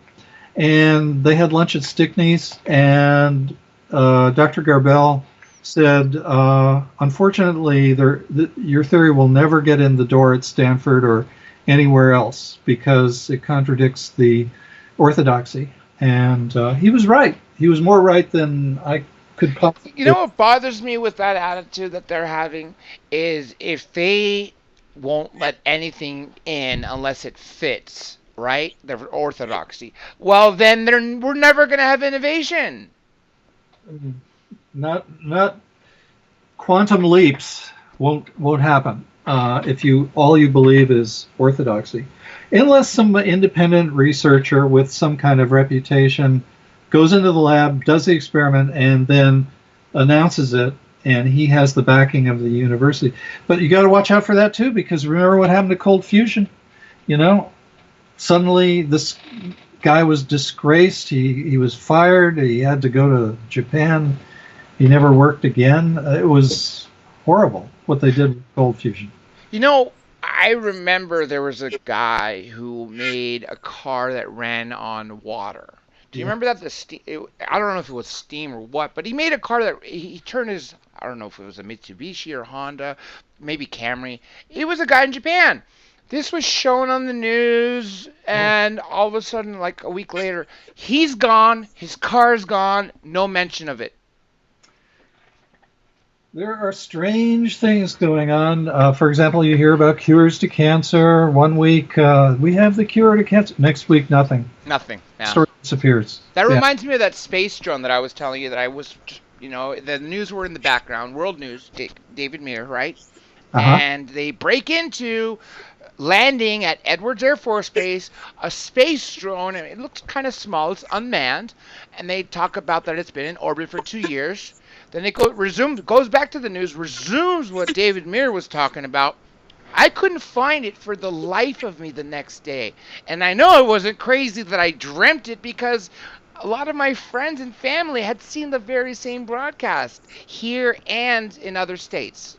and they had lunch at Stickney's, and Dr. Garbel said, unfortunately, your theory will never get in the door at Stanford or anywhere else because it contradicts the orthodoxy. And he was right. He was more right than I could possibly. You know what bothers me with that attitude that they're having is if they won't let anything in unless it fits, right? Their orthodoxy. Well, then we're never going to have innovation. Not quantum leaps won't happen if all you believe is orthodoxy, unless some independent researcher with some kind of reputation goes into the lab, does the experiment, and then announces it, and he has the backing of the university. But you got to watch out for that too, because remember what happened to cold fusion? You know, suddenly this guy was disgraced. He was fired. He had to go to Japan. He never worked again. It was horrible what they did with cold fusion. You know, I remember there was a guy who made a car that ran on water. Do you remember that? I don't know if it was steam or what, but he made a car that he turned his, I don't know if it was a Mitsubishi or Honda, maybe Camry. It was a guy in Japan. This was shown on the news, and all of a sudden, like a week later, he's gone, his car's gone, no mention of it. There are strange things going on. For example, you hear about cures to cancer. 1 week, we have the cure to cancer. Next week, nothing. Nothing. Yeah. Story disappears. That reminds me of that space drone that I was telling you that I was, you know, the news were in the background, world news, David Muir, right? Uh-huh. And they break into landing at Edwards Air Force Base, a space drone, and it looks kind of small, it's unmanned, and they talk about that it's been in orbit for 2 years. Then it goes back to the news, resumes what David Muir was talking about. I couldn't find it for the life of me the next day. And I know it wasn't crazy that I dreamt it because a lot of my friends and family had seen the very same broadcast here and in other states.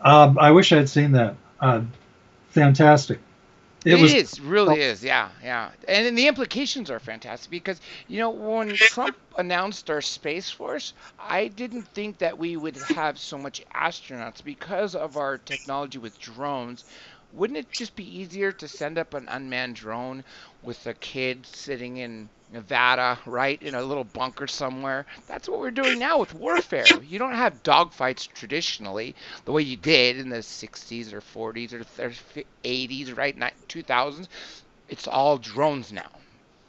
I wish I'd seen that. Fantastic. It really is, yeah. And the implications are fantastic because, you know, when Trump announced our Space Force, I didn't think that we would have so much astronauts because of our technology with drones. Wouldn't it just be easier to send up an unmanned drone with a kid sitting in Nevada, right, in a little bunker somewhere? That's what we're doing now with warfare. You don't have dogfights traditionally the way you did in the 60s or 40s or 80s, right, 2000s. It's all drones now.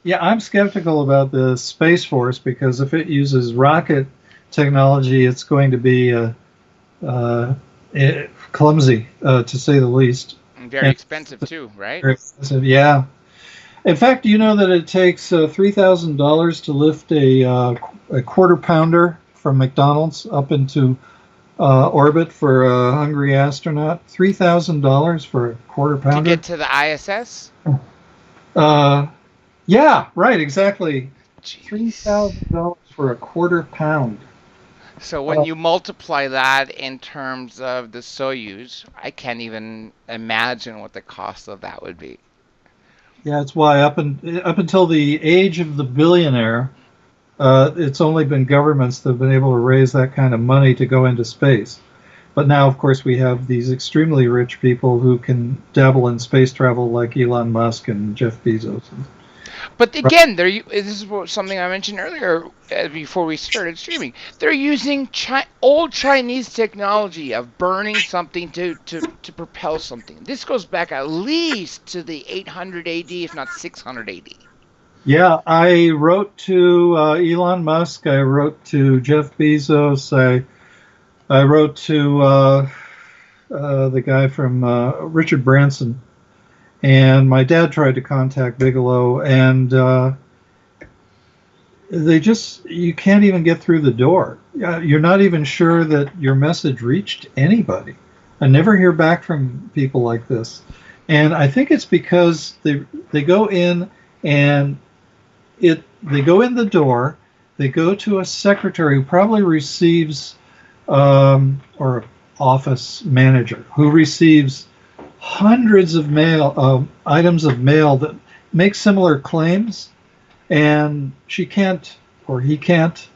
Yeah, I'm skeptical about the Space Force because if it uses rocket technology, it's going to be clumsy, to say the least. And very expensive too, right? Very expensive, yeah. In fact, do you know that it takes $3,000 to lift a quarter pounder from McDonald's up into orbit for a hungry astronaut? $3,000 for a quarter To pounder? get to the ISS? Uh, yeah, right, exactly. Jeez. $3,000 for a quarter pound. So when Uh, you multiply that in terms of the Soyuz, I can't even imagine what the cost of that would be. yeah, it's why up until the age of the billionaire, it's only been governments that have been able to raise that kind of money to go into space. But now, of course, we have these extremely rich people who can dabble in space travel, like Elon Musk and Jeff Bezos. But again, this is something I mentioned earlier before we started streaming. They're using old Chinese technology of burning something to propel something. This goes back at least to the 800 AD, if not 600 AD. Yeah, I wrote to Elon Musk. I wrote to Jeff Bezos. I wrote to the guy from Richard Branson, and my dad tried to contact Bigelow, and you can't even get through the door. You're not even sure that your message reached anybody. I never hear back from people like this, and I think it's because they go in and they go in the door, they go to a secretary who probably receives or office manager who receives hundreds of items of mail that make similar claims, and she can't or he can't,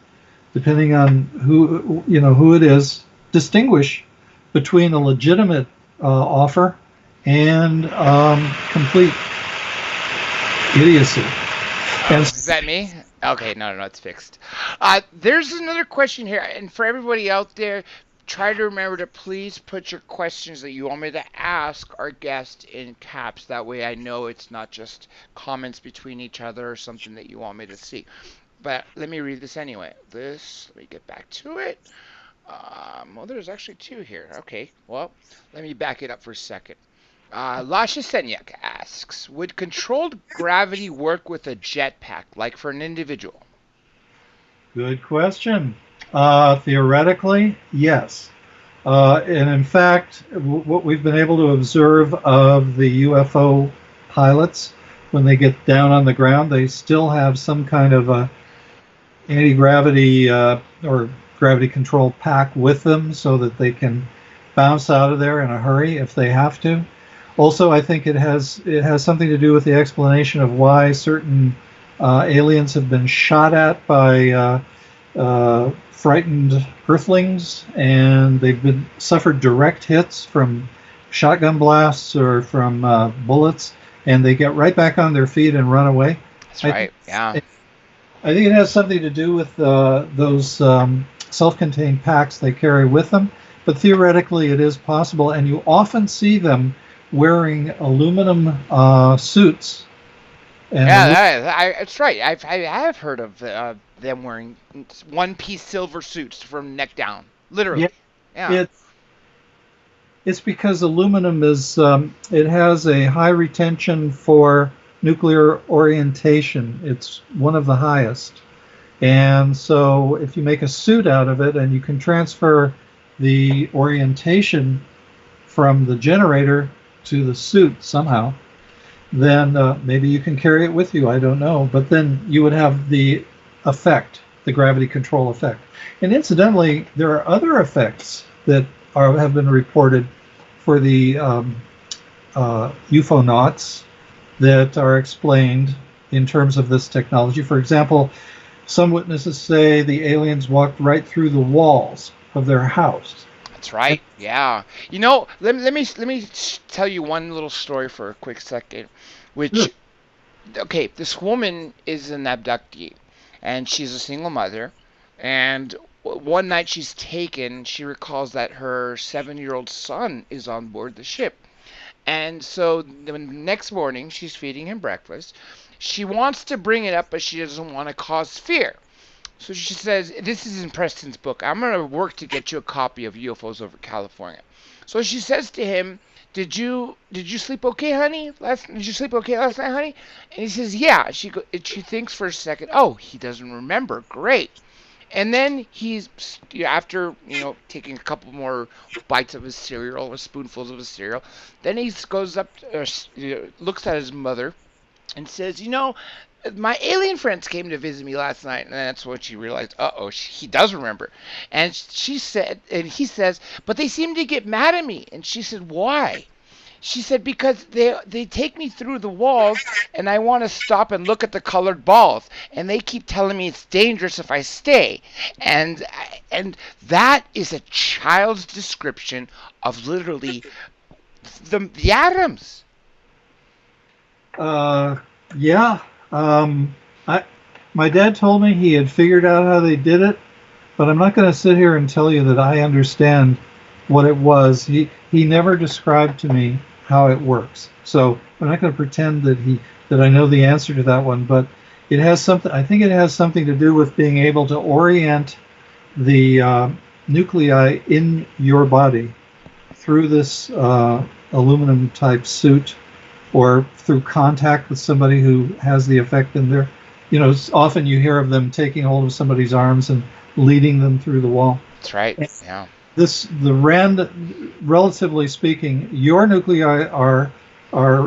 depending on who it is, distinguish between a legitimate offer and complete idiocy. And Is that me? Okay, no, it's fixed. There's another question here, and for everybody out there, try to remember to please put your questions that you want me to ask our guest in caps. That way I know it's not just comments between each other or something that you want me to see. But let me read this anyway. Let me get back to it. Well, there's actually two here. Okay, well, let me back it up for a second. Lasha Senyak asks, would controlled gravity work with a jetpack, like for an individual? good question. Theoretically, yes. And in fact, what we've been able to observe of the UFO pilots, when they get down on the ground, they still have some kind of a anti-gravity or gravity control pack with them so that they can bounce out of there in a hurry if they have to. Also, I think it has something to do with the explanation of why certain aliens have been shot at by frightened Earthlings, and they've been suffered direct hits from shotgun blasts or from bullets, and they get right back on their feet and run away. That's right. Yeah. I think it has something to do with those self-contained packs they carry with them, but theoretically it is possible, and you often see them wearing aluminum suits. And Yeah, that's right. I have heard of them wearing one-piece silver suits from neck down, yeah, literally. Yeah. it's because aluminum it has a high retention for nuclear orientation. It's one of the highest. And so if you make a suit out of it and you can transfer the orientation from the generator to the suit somehow, then maybe you can carry it with you. I don't know. But then you would have the effect, the gravity control effect. And incidentally, there are other effects that have been reported for the UFOnauts that are explained in terms of this technology. For example, some witnesses say the aliens walked right through the walls of their house. That's right. Yeah. You know, let me tell you one little story for a quick second. Sure. Okay, this woman is an abductee, and she's a single mother. And one night she's taken. She recalls that her 7-year-old son is on board the ship. And so the next morning, she's feeding him breakfast. She wants to bring it up, but she doesn't want to cause fear. So she says, this is in Preston's book, I'm going to work to get you a copy of UFOs over California. So she says to him, did you sleep okay, honey? Did you sleep okay last night, honey? And he says, yeah. She thinks for a second. Oh, he doesn't remember. Great. And then he's after taking a couple more bites of his cereal, or spoonfuls of his cereal. Then he goes up, looks at his mother, and says, my alien friends came to visit me last night, and that's when she realized, uh-oh, he does remember. And he says, but they seem to get mad at me. And she said, why? She said, because they take me through the walls, and I want to stop and look at the colored balls, and they keep telling me it's dangerous if I stay. And that is a child's description of literally the atoms. Yeah. My dad told me he had figured out how they did it, but I'm not going to sit here and tell you that I understand what it was. He never described to me how it works. So I'm not going to pretend that I know the answer to that one, but it has something. I think it has something to do with being able to orient the nuclei in your body through this aluminum type suit, or through contact with somebody who has the effect in there. Often you hear of them taking hold of somebody's arms and leading them through the wall. That's right. Yeah. Relatively speaking, your nuclei are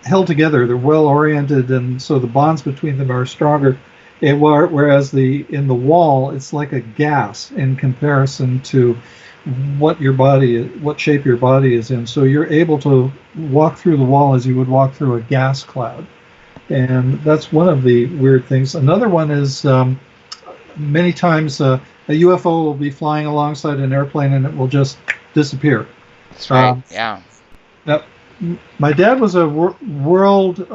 held together. They're well oriented, and so the bonds between them are stronger. Whereas in the wall, it's like a gas in comparison to what shape your body is in. So you're able to walk through the wall as you would walk through a gas cloud, and that's one of the weird things. Another one is many times a UFO will be flying alongside an airplane and it will just disappear. That's right. Yeah. Now, my dad was a world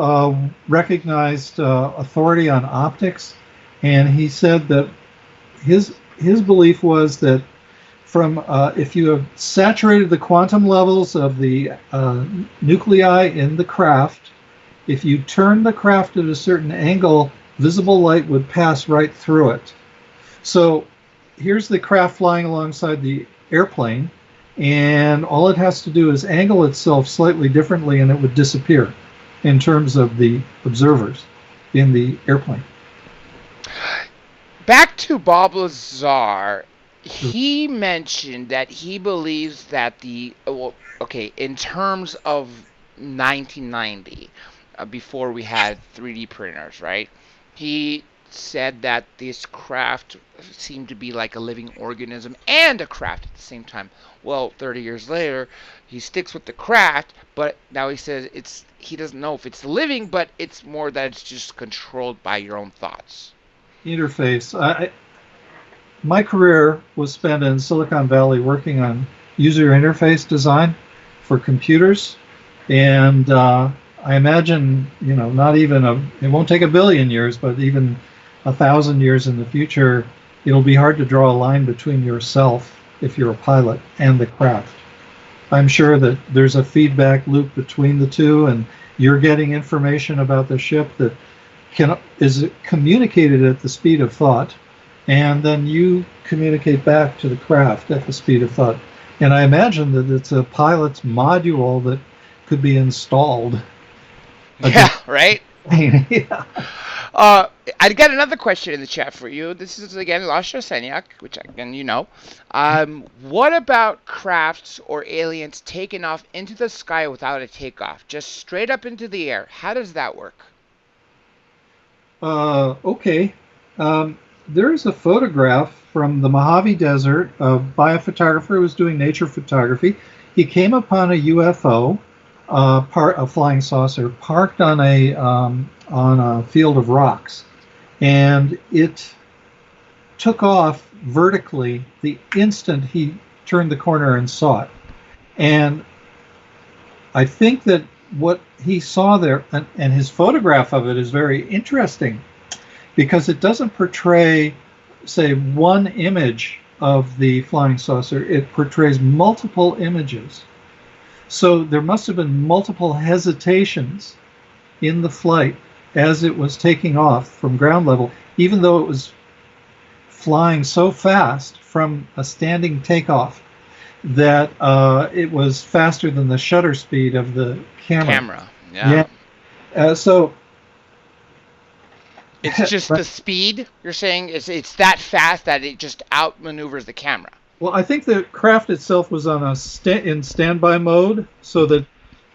recognized authority on optics, and he said that his belief was that if you have saturated the quantum levels of the nuclei in the craft, if you turn the craft at a certain angle, visible light would pass right through it. So here's the craft flying alongside the airplane, and all it has to do is angle itself slightly differently, and it would disappear in terms of the observers in the airplane. Back to Bob Lazar. He mentioned that he believes that in terms of 1990, before we had 3D printers, right? He said that this craft seemed to be like a living organism and a craft at the same time. Well, 30 years later, he sticks with the craft, but now he says he doesn't know if it's living, but it's more that it's just controlled by your own thoughts. Interface. My career was spent in Silicon Valley working on user interface design for computers, and I imagine, not even it won't take 1 billion years, but even 1,000 years in the future, it'll be hard to draw a line between yourself, if you're a pilot, and the craft. I'm sure that there's a feedback loop between the two, and you're getting information about the ship that is communicated at the speed of thought, and then you communicate back to the craft at the speed of thought. And I imagine that it's a pilot's module that could be installed. Yeah, right? Yeah. I got another question in the chat for you. This is, again, Lasha Senyak, which, again, what about crafts or aliens taking off into the sky without a takeoff? Just straight up into the air. How does that work? Okay. There's a photograph from the Mojave Desert by a photographer who was doing nature photography. He came upon a UFO, a flying saucer, parked on a field of rocks, and it took off vertically the instant he turned the corner and saw it. And I think that what he saw there, and his photograph of it is very interesting, because it doesn't portray, say, one image of the flying saucer. It portrays multiple images. So there must have been multiple hesitations in the flight as it was taking off from ground level, even though it was flying so fast from a standing takeoff. that it was faster than the shutter speed of the camera. Yeah. So It's just the speed. You're saying it's that fast that it just outmaneuvers the camera. Well, I think the craft itself was on in standby mode, so that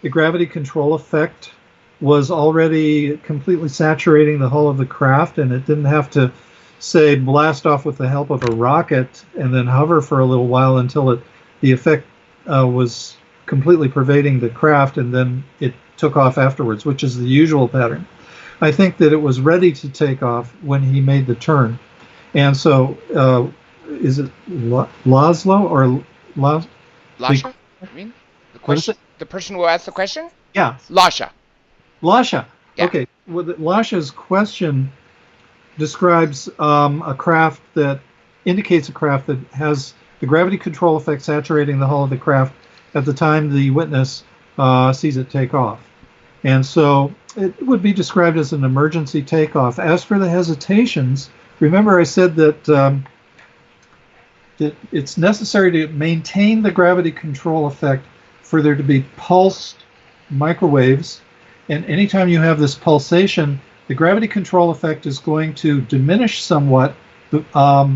the gravity control effect was already completely saturating the hull of the craft, and it didn't have to, say, blast off with the help of a rocket and then hover for a little while until the effect was completely pervading the craft, and then it took off afterwards, which is the usual pattern. I think that it was ready to take off when he made the turn. And so, is it Laszlo or Lasha? I mean, the person who asked the question? Yeah. Lasha. Yeah. Okay. Well, Lasha's question describes a craft that indicates a craft that has the gravity control effect saturating the hull of the craft at the time the witness sees it take off. And so it would be described as an emergency takeoff. As for the hesitations, remember I said that it's necessary to maintain the gravity control effect for there to be pulsed microwaves. And anytime you have this pulsation, the gravity control effect is going to diminish somewhat during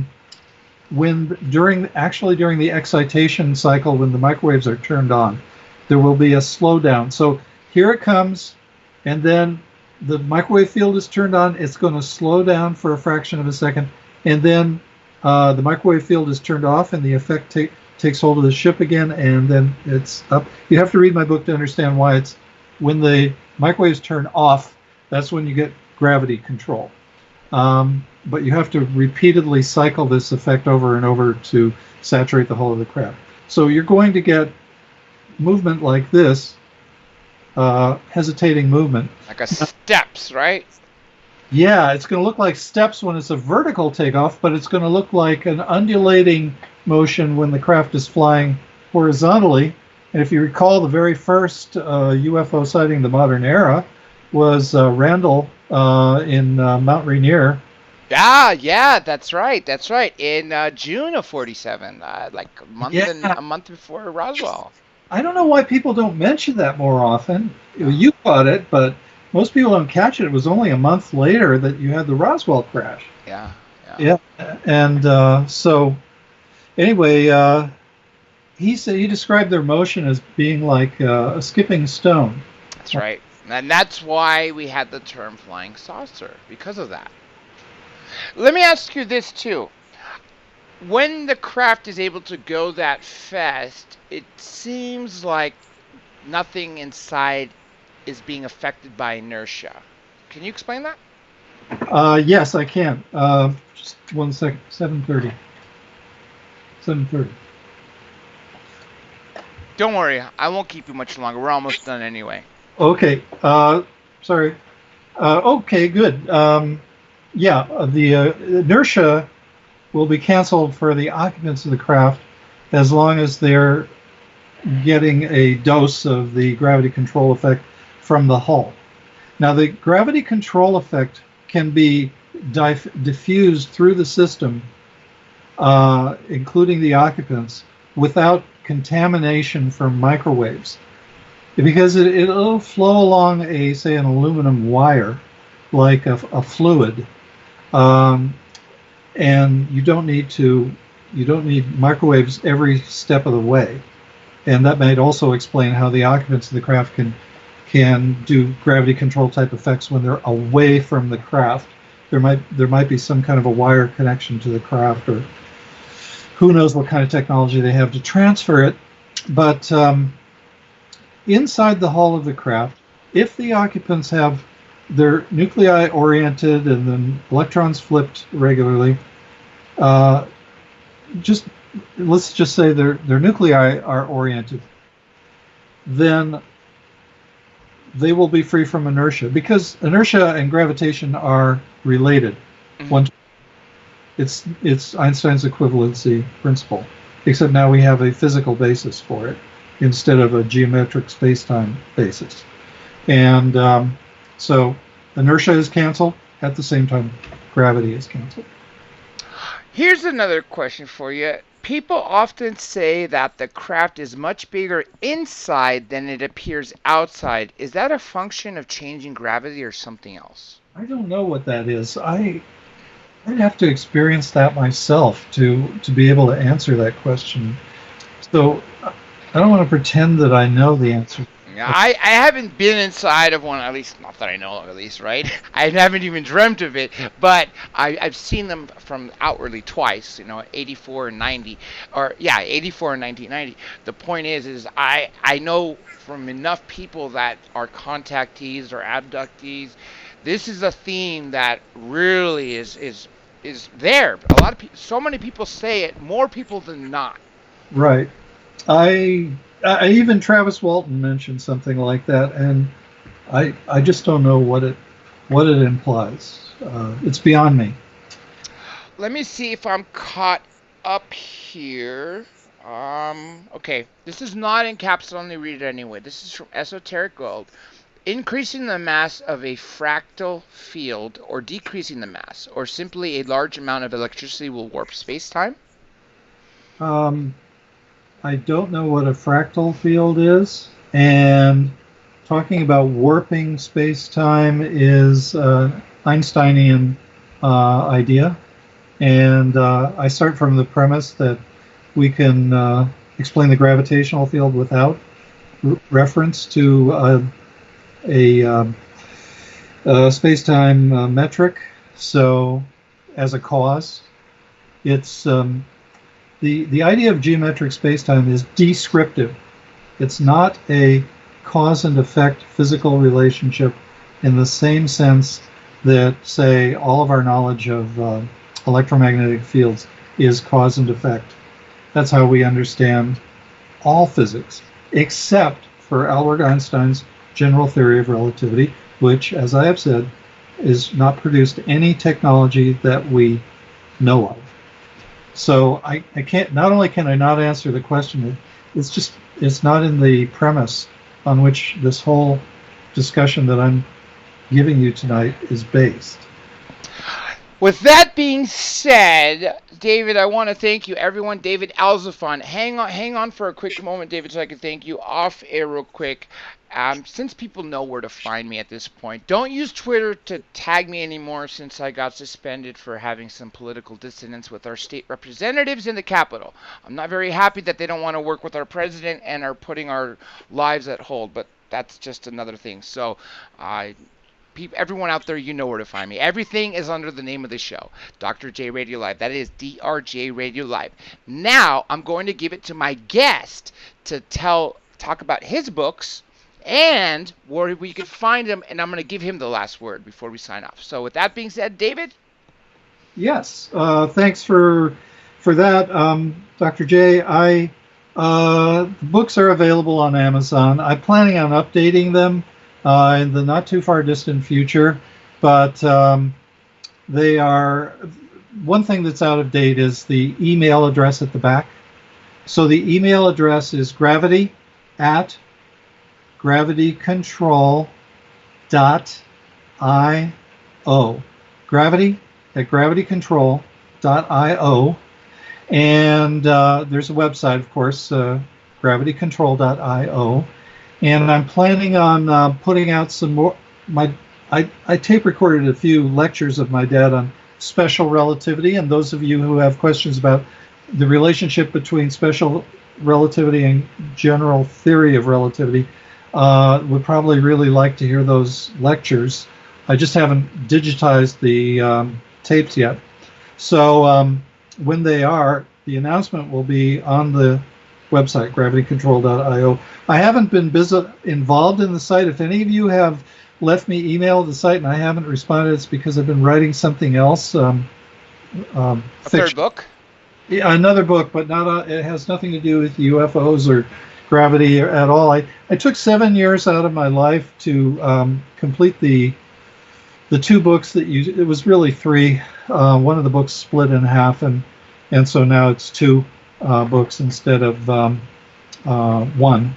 the excitation cycle when the microwaves are turned on. There will be a slowdown. So here it comes, and then the microwave field is turned on. It's going to slow down for a fraction of a second, and then the microwave field is turned off, and the effect takes hold of the ship again, and then it's up. You have to read my book to understand why it's when the microwaves turn off, that's when you get gravity control. But you have to repeatedly cycle this effect over and over to saturate the hull of the craft. So you're going to get movement like this, hesitating movement. Like a steps, right? Yeah, it's going to look like steps when it's a vertical takeoff, but it's going to look like an undulating motion when the craft is flying horizontally. And if you recall, the very first UFO sighting of the modern era was Randall in Mount Rainier. Yeah, that's right. In June of '47, like a month before Roswell. I don't know why people don't mention that more often. You caught it, but most people don't catch it. It was only a month later that you had the Roswell crash. Yeah. And so, anyway, he described their motion as being like a skipping stone. That's right. And that's why we had the term flying saucer, because of that. Let me ask you this, too. When the craft is able to go that fast, it seems like nothing inside is being affected by inertia. Can you explain that? Yes, I can. Just 1 second. 7:30. 7:30. Don't worry. I won't keep you much longer. We're almost done anyway. Okay. Sorry. Okay, good. The inertia will be canceled for the occupants of the craft as long as they're getting a dose of the gravity control effect from the hull. Now, the gravity control effect can be diffused through the system, including the occupants, without contamination from microwaves, because it'll flow along an aluminum wire like a fluid, and you don't need microwaves every step of the way. And that might also explain how the occupants of the craft can do gravity control type effects when they're away from the craft. There might be some kind of a wire connection to the craft, or who knows what kind of technology they have to transfer it. But inside the hull of the craft, if the occupants have their nuclei oriented and then electrons flipped regularly, let's just say their nuclei are oriented, then they will be free from inertia, because inertia and gravitation are related. Mm-hmm. It's Einstein's equivalency principle, except now we have a physical basis for it instead of a geometric space-time basis. And so inertia is canceled. At the same time, gravity is canceled. Here's another question for you. People often say that the craft is much bigger inside than it appears outside. Is that a function of changing gravity or something else? I don't know what that is. I'd have to experience that myself to be able to answer that question. So I don't want to pretend that I know the answer. I haven't been inside of one, at least not that I know of, at least, right? I haven't even dreamt of it, but I've seen them from outwardly twice, 84 and 90, or yeah, 84 and 1990. The point is I know from enough people that are contactees or abductees, this is a theme that really is there. A lot of people, so many people say it, more people than not. Right. I even Travis Walton mentioned something like that, and I just don't know what it implies. It's beyond me. Let me see if I'm caught up here. Okay, this is not in capsule, only read it anyway. This is from Esoteric Gold. Increasing the mass of a fractal field, or decreasing the mass, or simply a large amount of electricity will warp space-time? I don't know what a fractal field is, and talking about warping space-time is Einsteinian idea, and I start from the premise that we can explain the gravitational field without reference to a space-time metric. So, as a cause, it's the idea of geometric spacetime is descriptive. It's not a cause and effect physical relationship in the same sense that, say, all of our knowledge of electromagnetic fields is cause and effect. That's how we understand all physics, except for Albert Einstein's general theory of relativity, which, as I have said, is not produced any technology that we know of. So I can't. Not only can I not answer the question, it's not in the premise on which this whole discussion that I'm giving you tonight is based. With that being said, David, I want to thank you, everyone. David Alzofon, hang on for a quick moment, David, so I can thank you off air real quick. Since people know where to find me at this point, don't use Twitter to tag me anymore since I got suspended for having some political dissonance with our state representatives in the Capitol. I'm not very happy that they don't want to work with our president and are putting our lives at hold, but that's just another thing. So, everyone out there, you know where to find me. Everything is under the name of the show, Dr. J Radio Live. That is DRJ Radio Live. Now, I'm going to give it to my guest to talk about his books and where we could find them, and I'm going to give him the last word before we sign off. So with that being said, David? Yes, thanks for that, Dr. J. The books are available on Amazon. I'm planning on updating them in the not too far distant future, but they are, one thing that's out of date is the email address at the back. So the email address is gravity@gravitycontrol.io. Gravity@gravitycontrol.io. And there's a website, of course, gravitycontrol.io. And I'm planning on putting out some more. I tape recorded a few lectures of my dad on special relativity, and those of you who have questions about the relationship between special relativity and general theory of relativity would probably really like to hear those lectures. I just haven't digitized the tapes yet. So when they are, the announcement will be on the website, gravitycontrol.io. I haven't been involved in the site. If any of you have left me email at the site and I haven't responded, it's because I've been writing something else. A third book? Yeah, another book, but not. It has nothing to do with UFOs or gravity at all. I took 7 years out of my life to complete the two books that it was really three. One of the books split in half, and so now it's two books instead of one.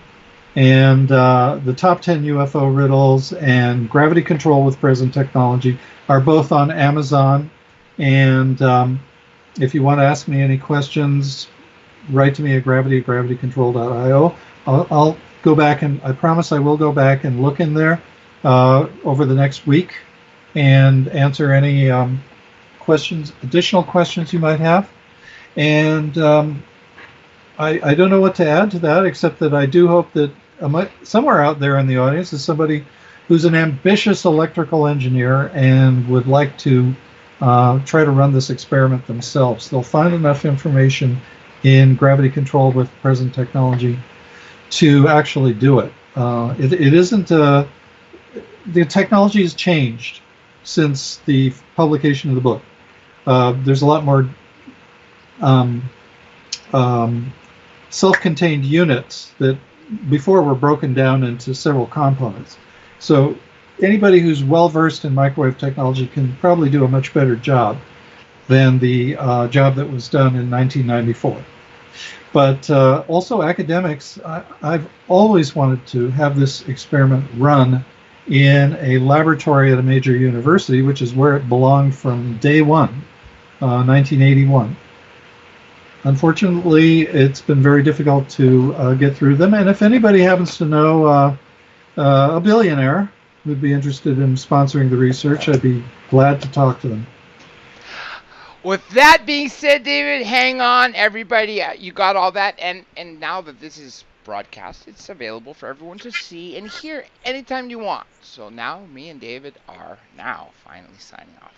And the top 10 UFO riddles and gravity control with present technology are both on Amazon. And if you want to ask me any questions, write to me at gravitycontrol.io. I'll go back, and I promise I will go back and look in there over the next week and answer any additional questions you might have. And I don't know what to add to that, except that I do hope that somewhere out there in the audience is somebody who's an ambitious electrical engineer and would like to try to run this experiment themselves. They'll find enough information in gravity control with present technology to actually do it. It isn't, the technology has changed since the publication of the book. There's a lot more self-contained units that before were broken down into several components. So anybody who's well-versed in microwave technology can probably do a much better job than the job that was done in 1994. But also academics, I've always wanted to have this experiment run in a laboratory at a major university, which is where it belonged from day one, 1981. Unfortunately, it's been very difficult to get through them. And if anybody happens to know a billionaire who'd be interested in sponsoring the research, I'd be glad to talk to them. With that being said, David, hang on, everybody. You got all that, and now that this is broadcast, it's available for everyone to see and hear anytime you want. So now, me and David are now finally signing off.